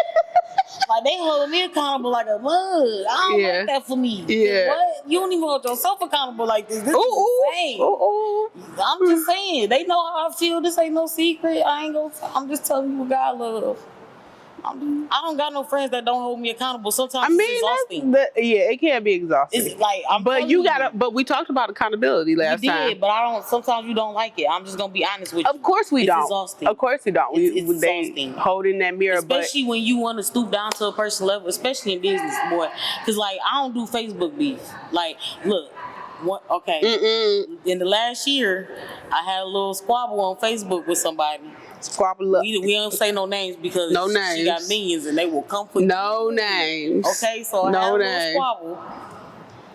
Like, they hold me accountable like a bug. I don't like that for me. What? You don't even hold yourself accountable like this. This is insane. I'm just saying, they know how I feel. This ain't no secret. I'm just telling you what God love. I don't got no friends that don't hold me accountable. Sometimes it's exhausting. It can be exhausting. It's like, but we talked about accountability last time. We did, but sometimes you don't like it. I'm just gonna be honest with you. Of course we don't. Exhausting. Of course we don't. It's exhausting. Holding that mirror, especially when you want to stoop down to a person's level, especially in business, boy. Because like, I don't do Facebook beef. Like, look. In the last year, I had a little squabble on Facebook with somebody. Squabble up. We don't say no names because she got millions and they will come for no names. Okay, so I had a little squabble.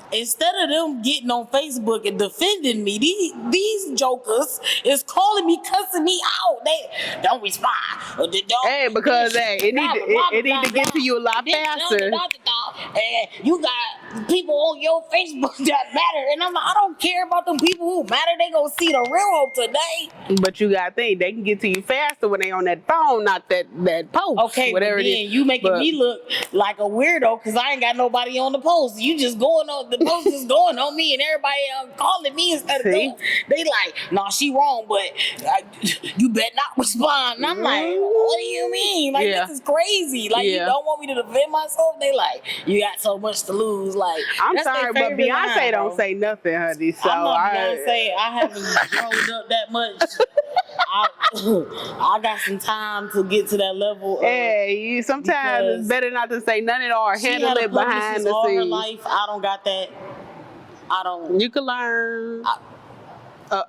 Instead of them getting on Facebook and defending me, these jokers is calling me, cussing me out. They don't respond. Because it need to get to you a lot faster. And you got people on your Facebook that matter, and I'm like, I don't care about them people who matter. They gonna see the real hope today. But you gotta think they can get to you faster when they on that phone, not that post. Okay, whatever but then it is. You making me look like a weirdo because I ain't got nobody on the post. You just going on the post is going on me, and everybody calling me instead of doing. They like, nah, she wrong, but you better not respond. And I'm like, what do you mean? Like, this is crazy. Like, you don't want me to defend myself? They like, you got so much to lose. Like, I'm that's their sorry, but favorite Beyonce line, don't bro. say nothing, honey. So I'm not Beyonce. I haven't grown up that much. I got some time to get to that level. Hey, sometimes because it's better not to say none at all or she handle had a it behind publicist the all her scenes. life. I don't got that. I don't. You can learn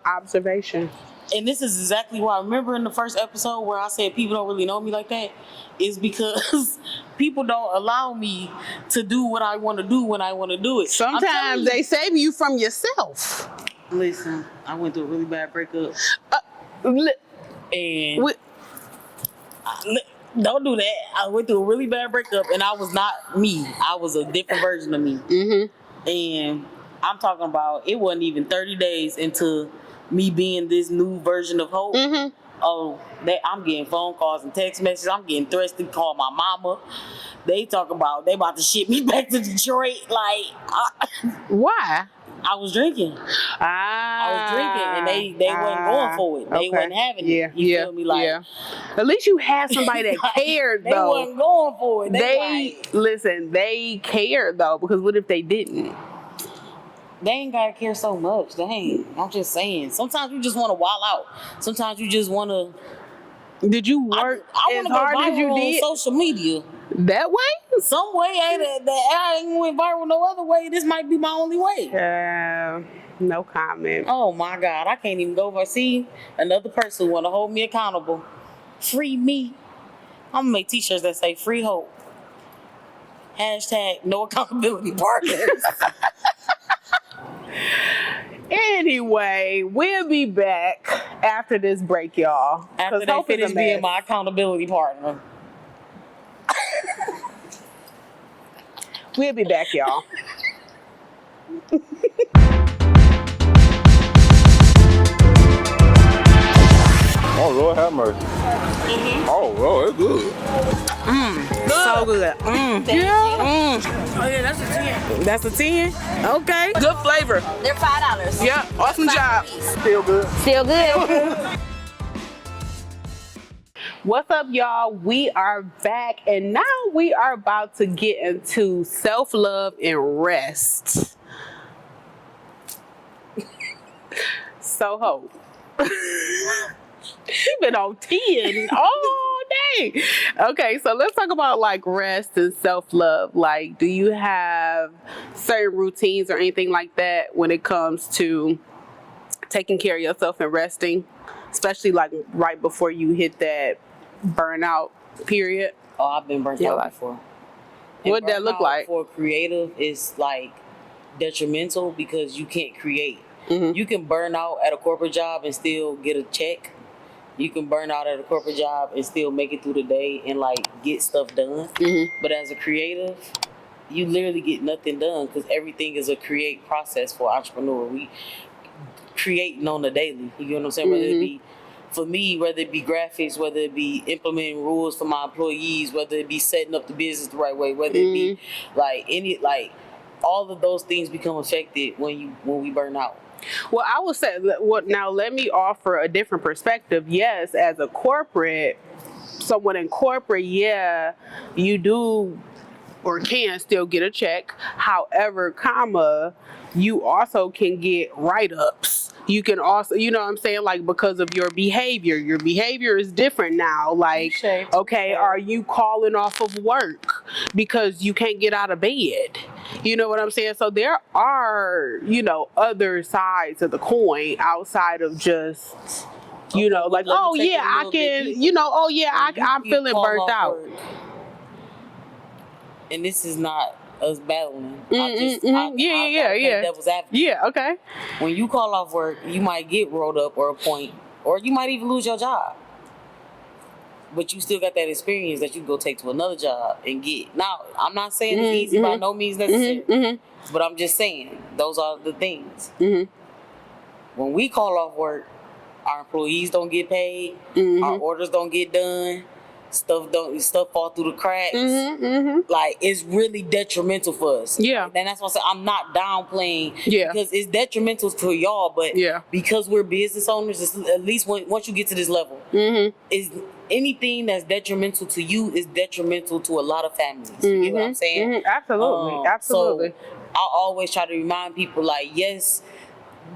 observation. And this is exactly why I remember in the first episode where I said people don't really know me like that, is because people don't allow me to do what I want to do when I want to do it. Sometimes they save you from yourself. Listen, I went through a really bad breakup, Li- and wi- don't do that. I went through a really bad breakup, and I was not me. I was a different version of me. And I'm talking about, it wasn't even 30 days into me being this new version of Hope. Oh, I'm getting phone calls and text messages. I'm getting threats to call my mama. They talk about they about to ship me back to Detroit. Like, Why? I was drinking. I was drinking, and they wasn't going for it. They wasn't having it. You feel me? Like, at least you had somebody that cared, they though. wasn't going for it. They cared, though, because what if they didn't? They ain't gotta care so much. Dang, I'm just saying. Sometimes you just want to wild out. Sometimes you just want to. Did you work I as want to go hard as you viral on did? social media. That way? Some way I ain't went viral no other way. This might be my only way. No comment. Oh my God, I can't even go over. See, another person want to hold me accountable. Free me. I'm gonna make t-shirts that say free hope. # no accountability partners. Anyway, we'll be back after this break, y'all. After 'Cause they Hope is a finish being mess. my accountability partner. We'll be back, y'all. Oh, Lord have mercy. Oh, Lord, it's good. So good. Yeah. Oh yeah, that's a 10. That's a 10? Okay. Good flavor. They're $5. Yeah, awesome job. Still good. Still good. What's up, y'all? We are back, and now we are about to get into self-love and rest. So, Hope. You've been on 10 all day. Okay, so let's talk about like rest and self-love. Like, do you have certain routines or anything like that when it comes to taking care of yourself and resting, especially like right before you hit that burnout period? Oh, I've been burnt Yeah, out like- before. What'd that look burnout like? For creative, is like detrimental because you can't create. Mhm. You can burn out at a corporate job and still get a check. You can burn out at a corporate job and still make it through the day and like get stuff done. Mhm. But as a creative, you literally get nothing done because everything is a create process for an entrepreneur. We creating on the daily. You get what I'm saying? Whether it be for me, whether it be graphics, whether it be implementing rules for my employees, whether it be setting up the business the right way, whether it be like all of those things become affected when we burn out. Well, I would say, now let me offer a different perspective. Yes, as a corporate, someone in corporate, yeah, you do or can still get a check. However, you also can get write-ups. You can also, you know what I'm saying? Like, because of your behavior is different now. Like, okay, are you calling off of work because you can't get out of bed? You know what I'm saying? So there are, other sides of the coin outside of just, like, oh yeah, I can, I'm feeling burnt out. And this is not us battling. Yeah. Devil's advocate. Yeah, okay. When you call off work, you might get rolled up or a point, or you might even lose your job. But you still got that experience that you go take to another job and get. Now, I'm not saying it's easy, by no means necessary. But I'm just saying, those are the things. When we call off work, our employees don't get paid, our orders don't get done, stuff fall through the cracks. Like, it's really detrimental for us. Yeah. And that's why I say I'm not downplaying. Yeah. Because it's detrimental to y'all, but yeah, because we're business owners, it's, at least once you get to this level, anything that's detrimental to you is detrimental to a lot of families. You get what I'm saying? Absolutely. Absolutely. So I always try to remind people, like, yes,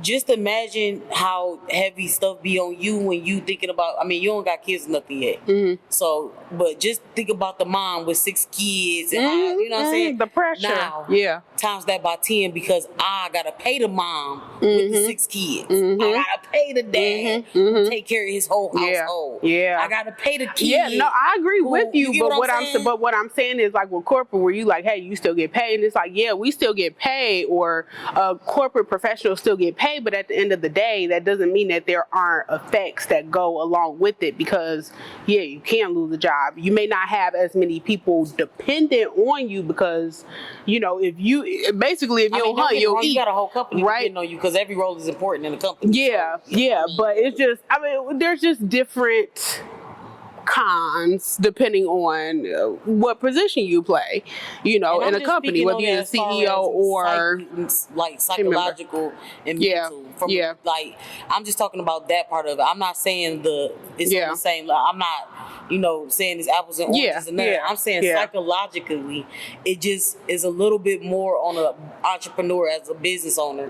just imagine how heavy stuff be on you when you thinking about, I mean, you don't got kids or nothing yet. So, but just think about the mom with 6 kids and how, you know what I'm saying? The pressure. Now, times that by 10 because I gotta pay the mom with the 6 kids. I gotta pay the dad to take care of his whole household. I gotta pay the kids. Yeah, no, I agree with you, get but what I'm saying is, like, with corporate, where you like, hey, you still get paid, and it's like, yeah, we still get paid, or corporate professionals still get paid, but at the end of the day, that doesn't mean that there aren't effects that go along with it, because you can lose a job. You may not have as many people dependent on you, because if you don't hunt, you'll eat. You got a whole company depending on you, because every role is important in the company. But it's just, there's just different cons depending on what position you play, in a company, whether you're a CEO or psychological and mental. Like, I'm just talking about that part of it. I'm not saying it's on the same. I'm not, saying it's apples and oranges and that. I'm saying psychologically, it just is a little bit more on an entrepreneur as a business owner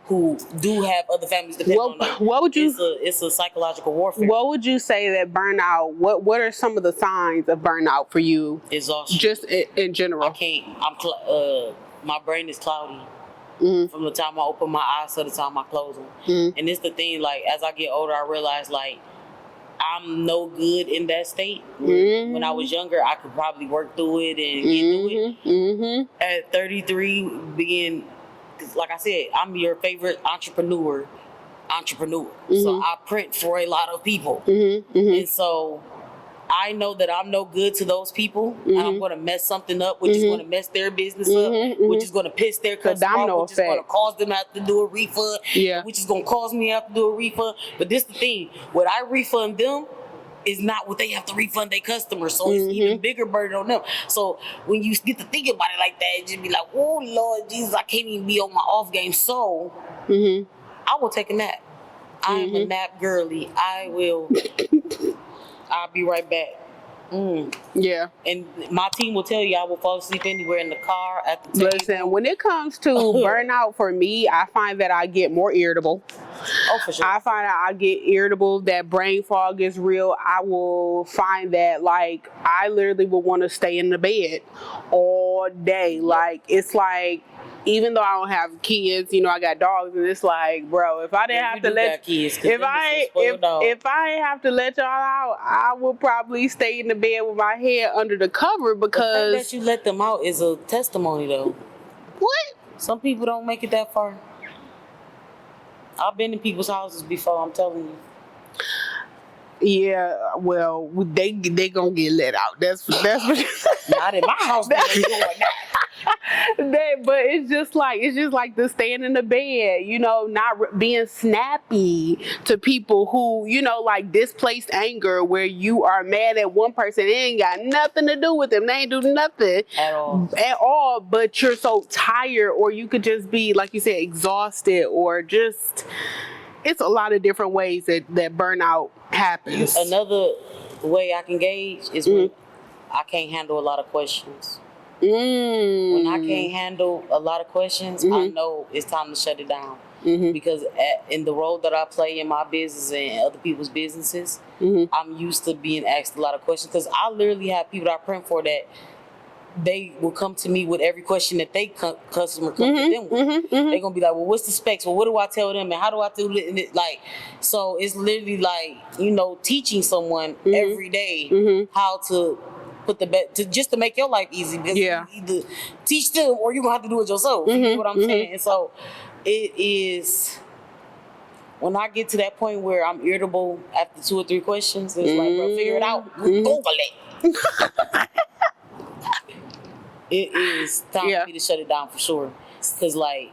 who do have other families depending on them. What would you? It's a psychological warfare. What would you say that burnout? What are some of the signs of burnout for you? Exhaustion. Just in general. I can't. My brain is cloudy. From the time I open my eyes to the time I close them. And it's the thing, like, as I get older, I realize, like, I'm no good in that state. When I was younger, I could probably work through it and get through it. At 33, being, like I said, I'm your favorite entrepreneur. So I print for a lot of people. And so I know that I'm no good to those people, and I'm going to mess something up, which is going to mess their business up, which is going to piss their customer off, which is going to cause them to have to do a refund, which is going to cause me to have to do a refund. But this the thing, what I refund them is not what they have to refund their customers, so it's even bigger burden on them. So when you get to think about it like that, it just be like, oh Lord Jesus, I can't even be on my off game. So I will take a nap. I am a nap girly. I'll be right back. And my team will tell you I will fall asleep anywhere, in the car, at the table. Listen, when it comes to burnout, for me, I find that I get more irritable. Oh, for sure. I find that I get irritable, that brain fog is real. I will find that, like, I literally will want to stay in the bed all day. Like, it's like, even though I don't have kids, I got dogs, and it's like, bro, if I didn't have to let kids, if I have to let y'all out, I would probably stay in the bed with my head under the cover, because the fact that you let them out is a testimony, though. What? Some people don't make it that far. I've been in people's houses before, I'm telling you. Yeah, well, they gonna get let out. That's what. Not in my house. But it's just like the staying in the bed, not being snappy to people who, like displaced anger, where you are mad at one person, it ain't got nothing to do with them. They ain't do nothing at all, but you're so tired, or you could just be, like you said, exhausted, or just, it's a lot of different ways that burnout happens. Another way I can gauge is when I can't handle a lot of questions. When I can't handle a lot of questions, I know it's time to shut it down. Because in the role that I play in my business and other people's businesses, I'm used to being asked a lot of questions. Because I literally have people that I print for that they will come to me with every question that they customer comes to them with. They're gonna be like, well, what's the specs? Well, what do I tell them, and how do I do it? And like, so it's literally like, teaching someone every day how to put the best, just to make your life easy. Because you either teach them or you're gonna have to do it yourself. You know what I'm saying? And so it is, when I get to that point where I'm irritable after 2 or 3 questions, it's like, bro, figure it out. Google it. It is time for me to shut it down for sure. Because, like,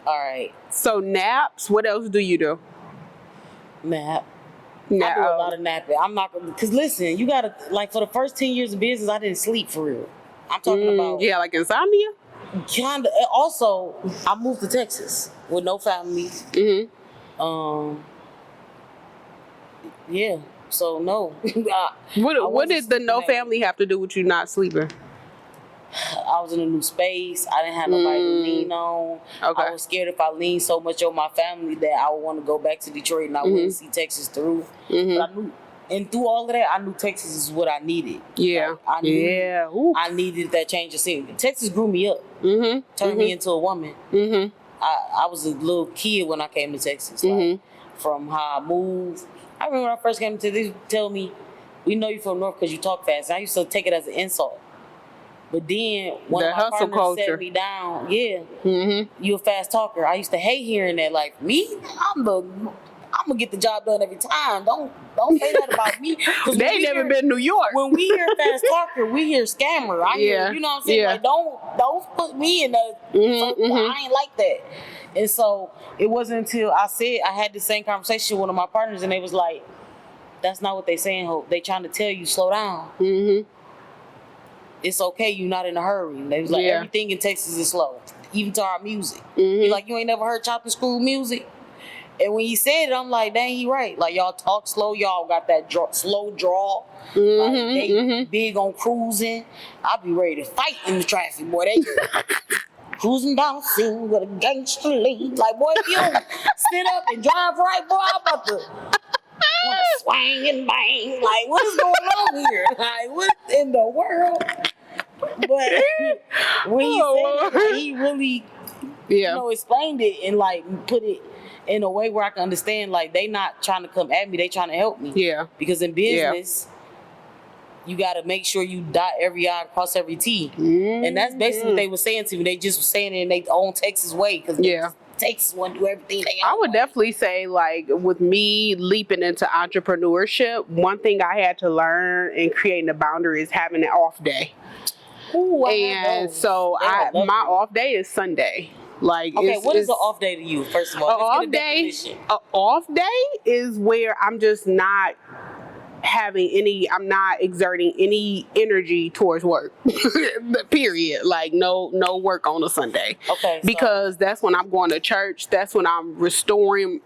all right. So naps, what else do you do? Nap. I do a lot of napping. I'm not gonna, because listen, you gotta, like, for the first 10 years of business, I didn't sleep for real. I'm talking about. Yeah, like insomnia? Kinda. Also, I moved to Texas with no family. Yeah. So no. What did the no family have to do with you not sleeping? I was in a new space. I didn't have nobody to lean on. Okay. I was scared if I leaned so much on my family that I would want to go back to Detroit and I wouldn't see Texas through. But I knew, and through all of that, I knew Texas is what I needed. Yeah. Like, I knew Yeah. Ooh. I needed that change of scene. Texas grew me up, turned me into a woman. I was a little kid when I came to Texas. Like, from how I moved. I remember when I first came to Texas, tell me, we know you from North because you talk fast. And I used to take it as an insult. But then one of my partners set me down. Yeah, you a fast talker. I used to hate hearing that. Like me, I'm gonna get the job done every time. Don't say that about me. They ain't never been to New York. When we hear fast talker, we hear scammer. I hear, you know what I'm saying? Yeah. Like don't put me in the. I ain't like that. And so it wasn't until I had the same conversation with one of my partners, and they was like, "That's not what they saying, Hope. They trying to tell you slow down." It's okay, you're not in a hurry. And they was like, everything in Texas is slow, even to our music. He's like, you ain't never heard chopping screw music? And when he said it, I'm like, dang, he right. Like, y'all talk slow, y'all got that slow draw. Like, they big on cruising. I be ready to fight in the traffic, boy. They cruising down the scene with a gangster lead. Like, boy, if you don't sit up and drive right, boy, I'm about to swang and bang. Like, what is going on here? Like, what in the world? But when he said it, he really, explained it and like put it in a way where I can understand. Like, they not trying to come at me; they trying to help me. Yeah. Because in business, you got to make sure you dot every I, cross every T, and that's basically what they were saying to me. They just were saying it in their own Texas way because Texas want to do everything they I would definitely say, like, with me leaping into entrepreneurship, one thing I had to learn in creating a boundary is having an off day. Ooh, and so my off day is Sunday. Like, okay, what is an off day to you? First of all, an off day is where I'm just not I'm not exerting any energy towards work. Period. Like no work on a Sunday. Okay. Because that's when I'm going to church. That's when I'm restoring,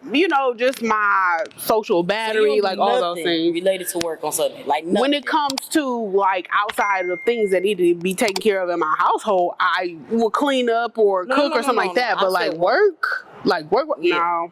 just my social battery, like all those things. Related to work on Sunday. Like nothing. When it comes to like outside of things that need to be taken care of in my household, I will clean up or cook or something like that. But like work, no.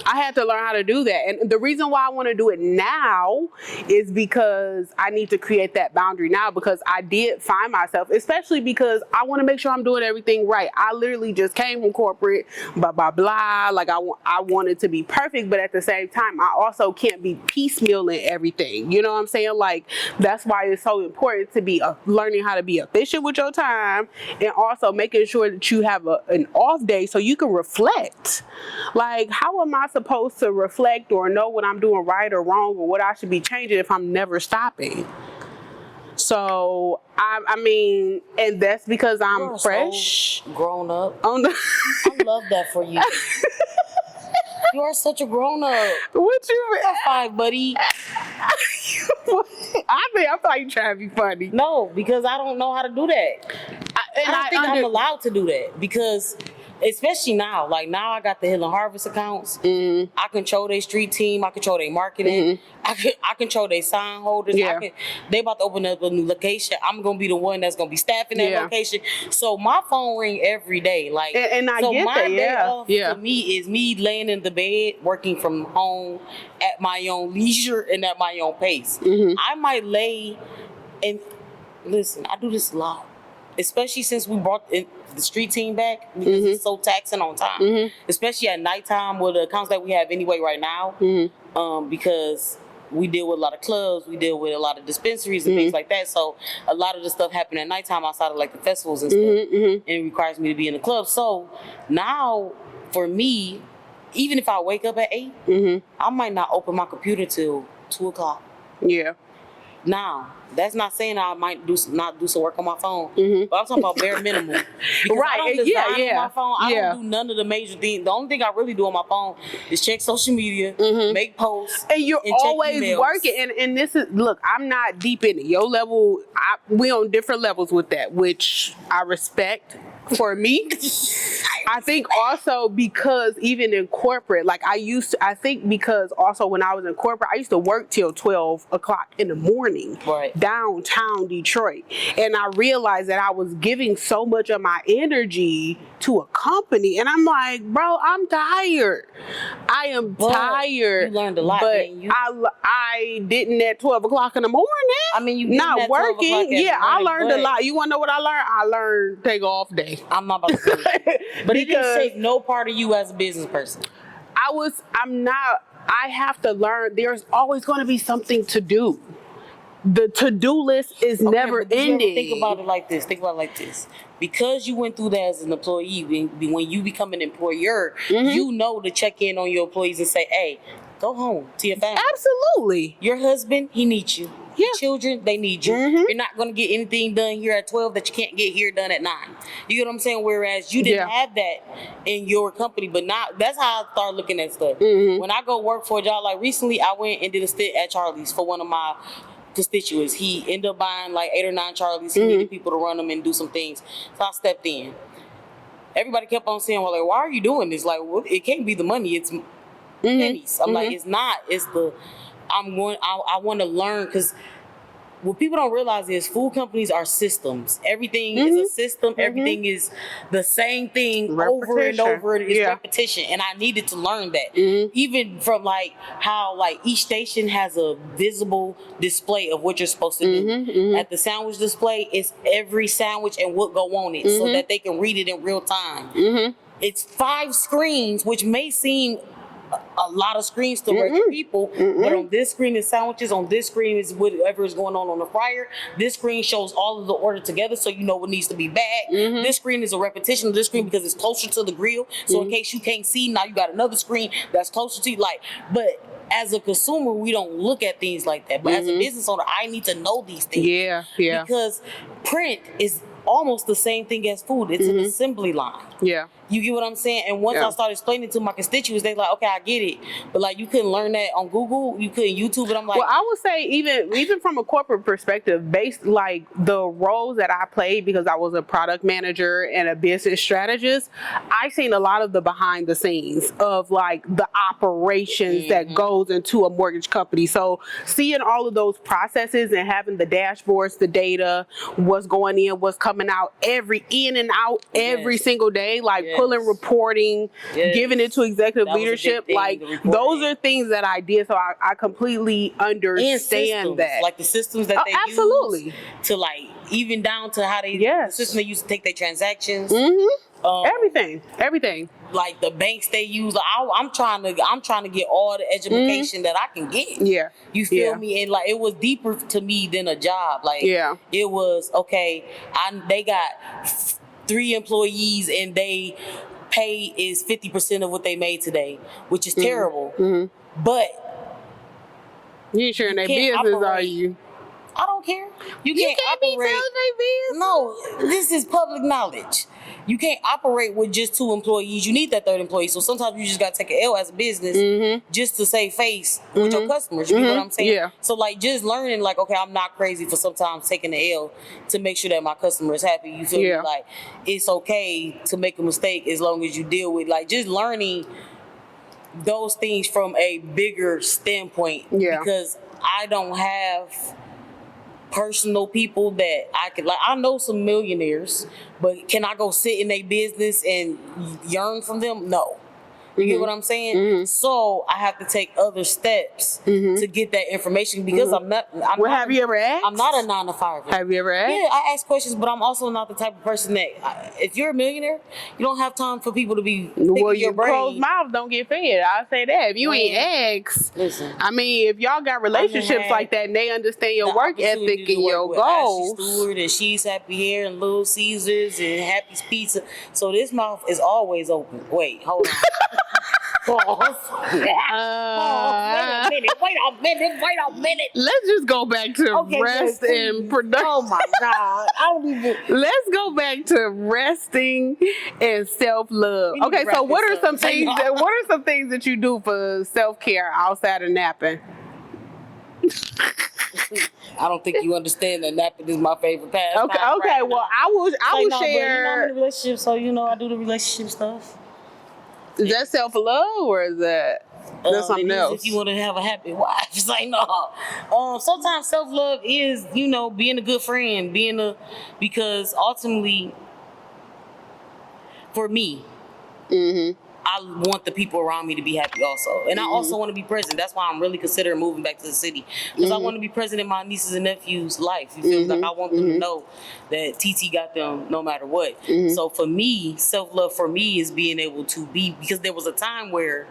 I had to learn how to do that. And the reason why I want to do it now is because I need to create that boundary now, because I did find myself, especially because I want to make sure I'm doing everything right. I literally just came from corporate, blah, blah, blah. Like I want it to be perfect, but at the same time, I also can't be piecemealing everything. You know what I'm saying? Like, that's why it's so important to be learning how to be efficient with your time, and also making sure that you have an off day so you can reflect. Like, how am I supposed to reflect or know what I'm doing right or wrong or what I should be changing if I'm never stopping? So I mean, and that's because I'm fresh, so grown up. I love that for you. You are such a grown up. What you mean? High five, buddy. I feel like you're trying to be funny. No, because I don't know how to do that. I don't think I'm allowed to do that, because especially now, like now I got the Hill and Harvest accounts. I control their street team. I control their marketing. I control their sign holders. They about to open up a new location. I'm gonna be the one that's gonna be staffing that location. So my phone ring every day. Like, and I so get my that. Day off for me is me laying in the bed, working from home at my own leisure and at my own pace. I might lay and listen. I do this a lot, especially since we brought the street team back, because it's so taxing on time, especially at nighttime with the accounts that we have anyway right now, because we deal with a lot of clubs, we deal with a lot of dispensaries and things like that. So a lot of the stuff happen at nighttime outside of like the festivals and stuff, and it requires me to be in the club. So now for me, even if I wake up at 8, I might not open my computer till 2 o'clock. Yeah. Now, that's not saying I might not do some work on my phone, but I'm talking about bare minimum. Because I don't design on my phone. I don't do none of the major things. The only thing I really do on my phone is check social media, make posts, and you're always working. And this is, look, I'm not deep in it. Your level, we on different levels with that, which I respect. For me, I think also because even in corporate, like I think because also when I was in corporate, I used to work till 12 o'clock in the morning, Right. downtown Detroit. And I realized that I was giving so much of my energy to a company. And I'm like, bro, I'm tired. I am tired. You learned a lot, but didn't you? I didn't at 12 o'clock in the morning. I mean, you didn't not at 12 o'clock working. in the Yeah, I morning, learned a but- lot. You want to know what I learned? I learned take off day. I'm not about to say it. But it didn't Because shape no part of you as a business person. I have to learn. There's always going to be something to do. The to-do list is never but you ever ending. Think about it like this. Because you went through that as an employee, when you become an employer, you know to check in on your employees and say, hey, go home to your family. Absolutely. Your husband, he needs you. Yeah. Your children, they need you. You're not going to get anything done here at 12 that you can't get here done at 9. You get what I'm saying? Whereas you didn't have that in your company, but now that's how I start looking at stuff. When I go work for a job, like recently I went and did a stint at Charlie's for one of my constituents. He ended up buying like 8 or 9 Charlies. He needed people to run them and do some things. So I stepped in. Everybody kept on saying, well, like, why are you doing this? Like, well, it can't be the money. It's pennies. I'm like, it's not. It's the, I want to learn, because what people don't realize is food companies are systems. Everything is a system. Everything is the same thing over and over. It's repetition. And I needed to learn that. Even from like how like each station has a visible display of what you're supposed to do. At the sandwich display, it's every sandwich and what go on it so that they can read it in real time. It's 5 screens, which may seem a lot of screens to regular people, but on this screen is sandwiches, on this screen is whatever is going on the fryer. This screen shows all of the order together so you know what needs to be bagged. This screen is a repetition of this screen because it's closer to the grill. So in case you can't see, now you got another screen that's closer to you. Like, but as a consumer, we don't look at things like that. But as a business owner, I need to know these things. Yeah. Because print is almost the same thing as food. It's an assembly line. Yeah. You get what I'm saying? And once I started explaining to my constituents, they like, okay, I get it. But like, you couldn't learn that on Google. You couldn't YouTube it. I'm like, Well, I would say even from a corporate perspective, based like the roles that I played, because I was a product manager and a business strategist, I seen a lot of the behind the scenes of like the operations that goes into a mortgage company. So seeing all of those processes and having the dashboards, the data, what's going in, what's coming out, every in and out every single day, like pulling reporting, giving it to executive That was a big leadership, thing, like the reporting. those are things that I did. So I completely understand that. Like the systems that they absolutely use to like, even down to how they, the system they use to take their transactions. Everything. Like the banks they use. Like, I'm trying to get all the education that I can get. Yeah. You feel me? And like, it was deeper to me than a job. Like, it was, okay, they got 3 employees and they pay is 50% of what they made today, which is terrible. But you ain't sharing their business, are you? I don't care. You can't be operate. telling their business. No, this is public knowledge. You can't operate with just 2 employees. You need that 3rd employee. So sometimes you just got to take an L as a business just to save face with your customers. You know what I'm saying? Yeah. So like, just learning like, okay, I'm not crazy for sometimes taking the L to make sure that my customer is happy. You feel me? Like, it's okay to make a mistake as long as you deal with, like, just learning those things from a bigger standpoint. Because I don't have personal people that I could, like, I know some millionaires, but can I go sit in their business and yearn from them? No. You get what I'm saying? So I have to take other steps to get that information, because I'm not. Have you ever asked? I'm not a 9 to 5. Have you ever asked? Yeah, I ask questions, but I'm also not the type of person that, if you're a millionaire, you don't have time for people to be. Well, your brain. Closed mouth don't get fed. I'll say that. If you ain't asked, listen. I mean, if y'all got relationships like that and they understand your work ethic and your goals. Ashley Stewart and She's Happy Hair and Little Caesars and Happy's Pizza. So this mouth is always open. Wait, hold on. Pause. Wait a minute. Let's just go back to rest and production. Oh my God. I don't even. Let's go back to resting and self-love. Okay, so what are some things that you do for self-care outside of napping? I don't think you understand that napping is my favorite pastime. Okay. right Well, now. I will But, share. I'm in a relationship, so I do the relationship stuff. Is that self-love or is that that's something it is else? if you want to have a happy wife. It's like, no. Sometimes self-love is, being a good friend, because ultimately, for me, I want the people around me to be happy also. And I also want to be present. That's why I'm really considering moving back to the city. Because I want to be present in my nieces and nephews' life. You feel me? Like I want them to know that TT got them no matter what. So for me, self-love for me is being able to be, because there was a time where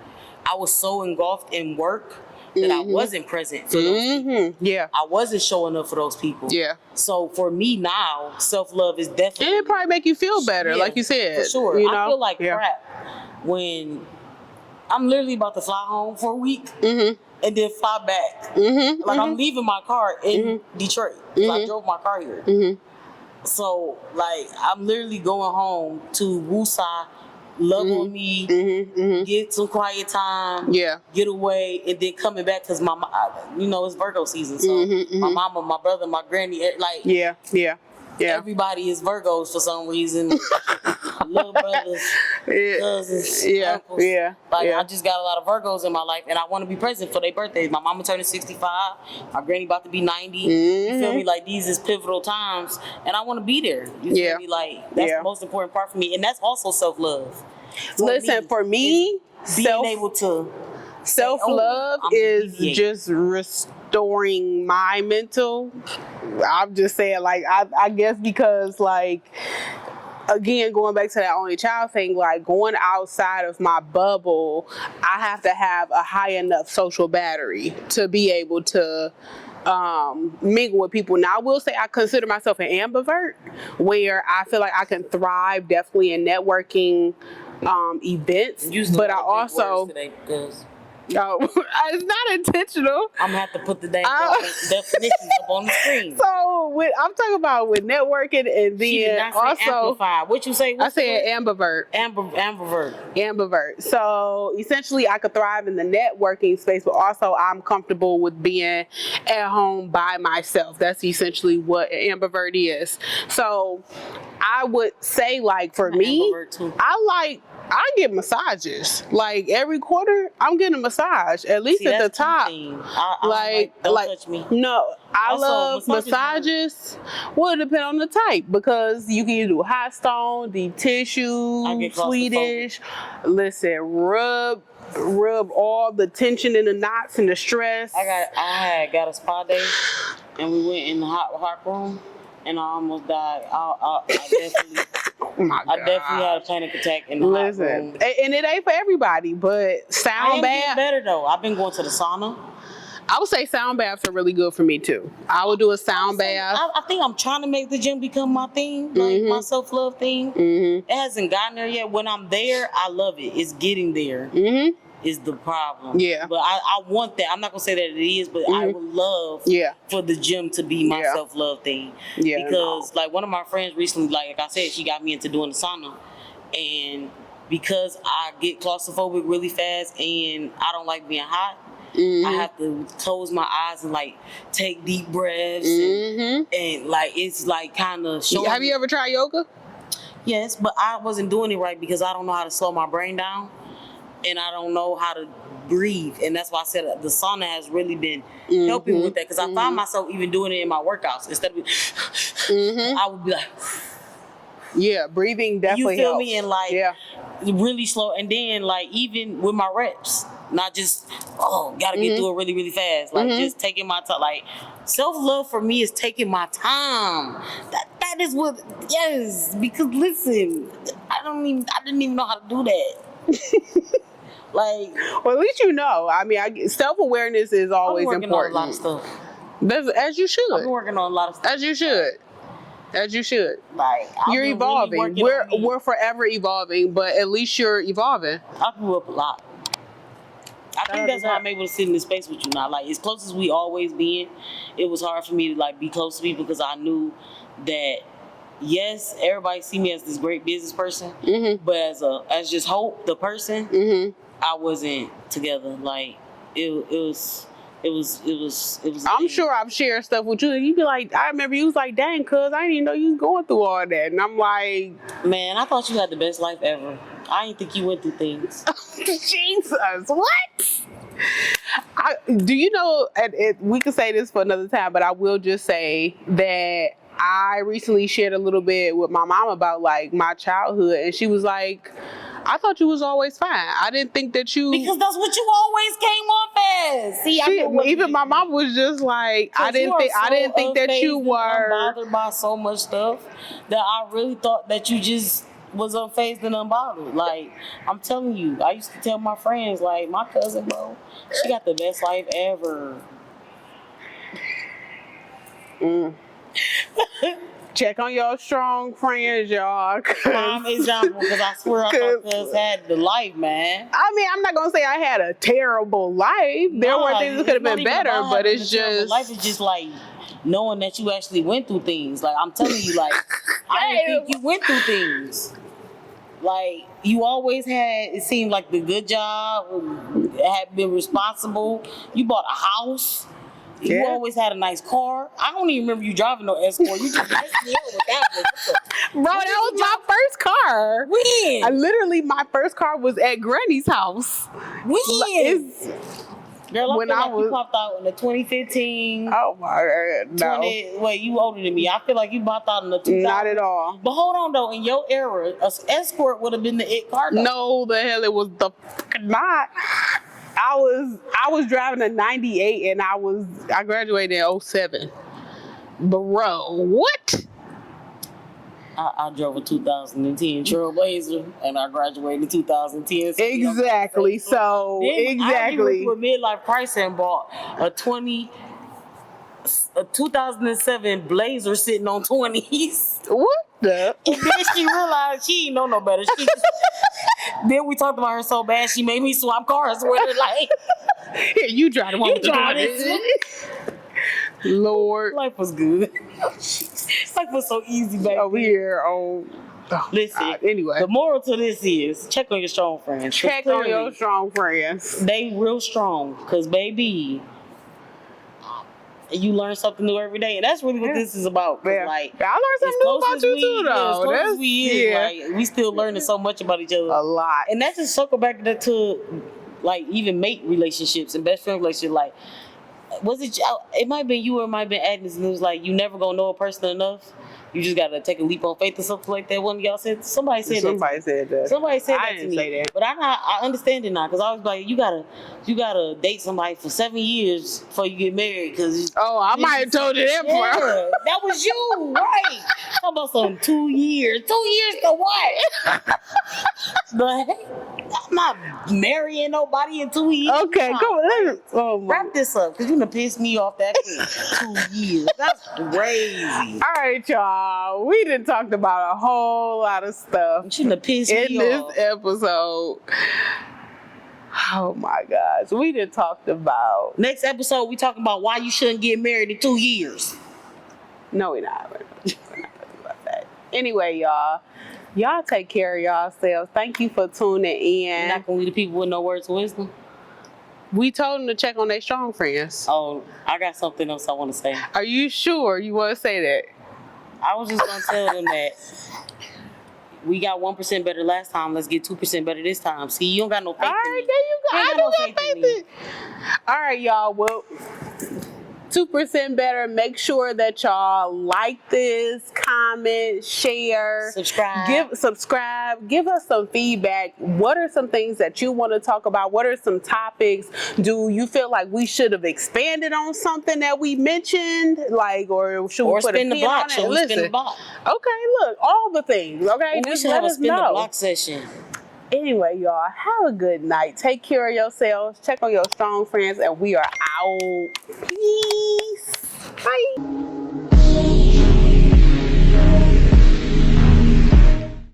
I was so engulfed in work that I wasn't present for those people. Yeah. I wasn't showing up for those people. Yeah. So for me now, self-love is definitely... And it probably make you feel better, like you said. For sure. You I know? feel like crap when I'm literally about to fly home for a week and then fly back. Like I'm leaving my car in Detroit. I drove my car here. So like I'm literally going home to Woosah, love on me, get some quiet time, get away, and then coming back because it's Virgo season. So my mama, my brother, my granny, like everybody is Virgos for some reason. Little brothers, cousins, uncles. I just got a lot of Virgos in my life, and I want to be present for their birthdays. My mama turning 65, my granny about to be 90. You feel me? Like these is pivotal times, and I want to be there. You feel me? Like that's the most important part for me, and that's also self-love. For me, being able to self-love is just restoring my mental. I'm just saying, like, I guess because, like, again, going back to that only child thing, like going outside of my bubble, I have to have a high enough social battery to be able to mingle with people. Now, I will say I consider myself an ambivert, where I feel like I can thrive definitely in networking events, but I also no, it's not intentional. I'm gonna have to put the definitions up on the screen. So I'm talking about with networking, and then also amplified. What you say? I said ambivert. Ambivert. So essentially, I could thrive in the networking space, but also I'm comfortable with being at home by myself. That's essentially what an ambivert is. So I would say, like, for me, I get massages. Like every quarter, I'm getting a massage, at least at the top. Don't touch me. No, I Also, love massages. Well, it depends on the type, because you can do hot stone, deep tissue, Swedish. Listen, rub all the tension and the knots and the stress. I had got a spa day, and we went in the hot room, and I almost died. I definitely. I definitely had a panic attack in the hot room. And it ain't for everybody, but sound bath. Better though. I've been going to the sauna. I would say sound baths are really good for me too. I would do a sound bath. I think I'm trying to make the gym become my thing, like my self-love thing. It hasn't gotten there yet. When I'm there, I love it. It's getting there. Is the problem. But I want that. I'm not gonna say that it is, but I would love for the gym to be my self-love thing. Because like one of my friends recently, like I said, she got me into doing the sauna, and because I get claustrophobic really fast and I don't like being hot, I have to close my eyes and like take deep breaths and like it's like kind of showing. Have you ever tried yoga? Yes, but I wasn't doing it right because I don't know how to slow my brain down. And I don't know how to breathe. And that's why I said the sauna has really been helping with that. Because I find myself even doing it in my workouts. Instead of I would be like... Yeah, breathing definitely You feel helps. me? And like, really slow. And then like, even with my reps, not just, gotta get through it really, really fast. Like, just taking my time. Like, self-love for me is taking my time. That is what, because listen, I didn't even know how to do that. Like, well, at least you know. I mean, self-awareness is always important. On a lot of stuff. As you should. I've been working on a lot of stuff. As you should. Like, you're evolving. Really we're forever evolving, but at least you're evolving. I grew up a lot. I think that's why I'm able to sit in this space with you now. Like, as close as we always been, it was hard for me to like be close to people because I knew that. Yes, everybody see me as this great business person, but as just Hope, the person, I wasn't together. Like it was it was. a I'm thing. sure I've shared stuff with you, and you'd be like, I remember you was like, dang, cuz I didn't even know you was going through all that. And I'm like, Man, I thought you had the best life ever. I didn't think you went through things. Jesus, what? Do you know, and we could say this for another time, but I will just say that I recently shared a little bit with my mom about like my childhood, and she was like, I thought you was always fine. I didn't think that you... Because that's what you always came off as. See, I know what even my mom was just like, I didn't think that you were unbothered by so much stuff that I really thought that you just was unfazed and unbothered. Like, I'm telling you, I used to tell my friends, like, my cousin, bro, she got the best life ever. Check on your strong friends, y'all. Prime example, because I swear I thought cuz had the life, man. I mean, I'm not gonna say I had a terrible life. There were things that could have been better, but it's just life is just like knowing that you actually went through things. Like, I'm telling you, like, I didn't think you went through things. Like, you always had, it seemed like the good job, had been responsible. You bought a house. You always had a nice car. I don't even remember you driving no Escort. You just messed me up with that one. Bro, that was my first car. When? My first car was at Granny's house. When? Girl, when feel I like was... you popped out in the 2015. Oh my God, no. Wait, you older than me. I feel like you popped out in the 2000. Not at all. But hold on though, in your era, an Escort would have been the it car though. No, the hell it was the fucking not. I was driving a 98 and I graduated in 07. Bro, what? I drove a 2010 Trailblazer and I graduated in 2010. So Exactly. So exactly. I went to a midlife crisis and bought a 2007 Blazer sitting on 20s. What the? And then she realized she didn't know no better. Then we talked about her so bad she made me swap cars with her. Like, here, you drive the one with the this. Lord, Life was good. Life was so easy back over then. here on. Listen, anyway, the moral to this is check on your strong friends. Check on your strong friends. They real strong, cause baby, you learn something new every day, and that's really what this is about. Like, I learned something new about you too, though. As like, we still learning so much about each other. A lot, and that's just circle back to like even mate relationships and best friend relationships. Like, was it? It might have been you or it might have been Agnes, and it was like you never gonna know a person enough. You just gotta take a leap on faith or something like that. One of y'all said. Somebody said that. Somebody said that to me. I didn't say that. But I understand it now, because I was like, you gotta date somebody for 7 years before you get married. Cause I might have told you that before. That was you, right? How about some 2 years? 2 years to what? But I'm not marrying nobody in 2 years. Okay, come on. Wrap this up, because you done pissed me off that quick. 2 years. That's crazy. All right, y'all. We done talked about a whole lot of stuff. You shouldn't have pissed me off. In this episode. Oh my gosh. We done talked about. Next episode, we talking about why you shouldn't get married in 2 years. No, we're not. We're not talking about that. Anyway, y'all take care of yourselves. Thank you for tuning in. You're not gonna leave the people with no words of wisdom. We told them to check on their strong friends. Oh, I got something else I want to say. Are you sure you want to say that? I was just gonna tell them that we got 1% better last time. Let's get 2% better this time. See, you don't got no faith. All right, in me. there you go. I no do got faith in. All right, y'all. Well, 2% better. Make sure that y'all like this, comment, share, subscribe. Give us some feedback. What are some things that you want to talk about? What are some topics? Do you feel like we should have expanded on something that we mentioned? Like, or should we put a pin on it? Should we spin the block? Okay, look, all the things. Okay, we should have a spin the block session. Anyway, y'all, have a good night. Take care of yourselves. Check on your strong friends, and we are out. Peace. Bye.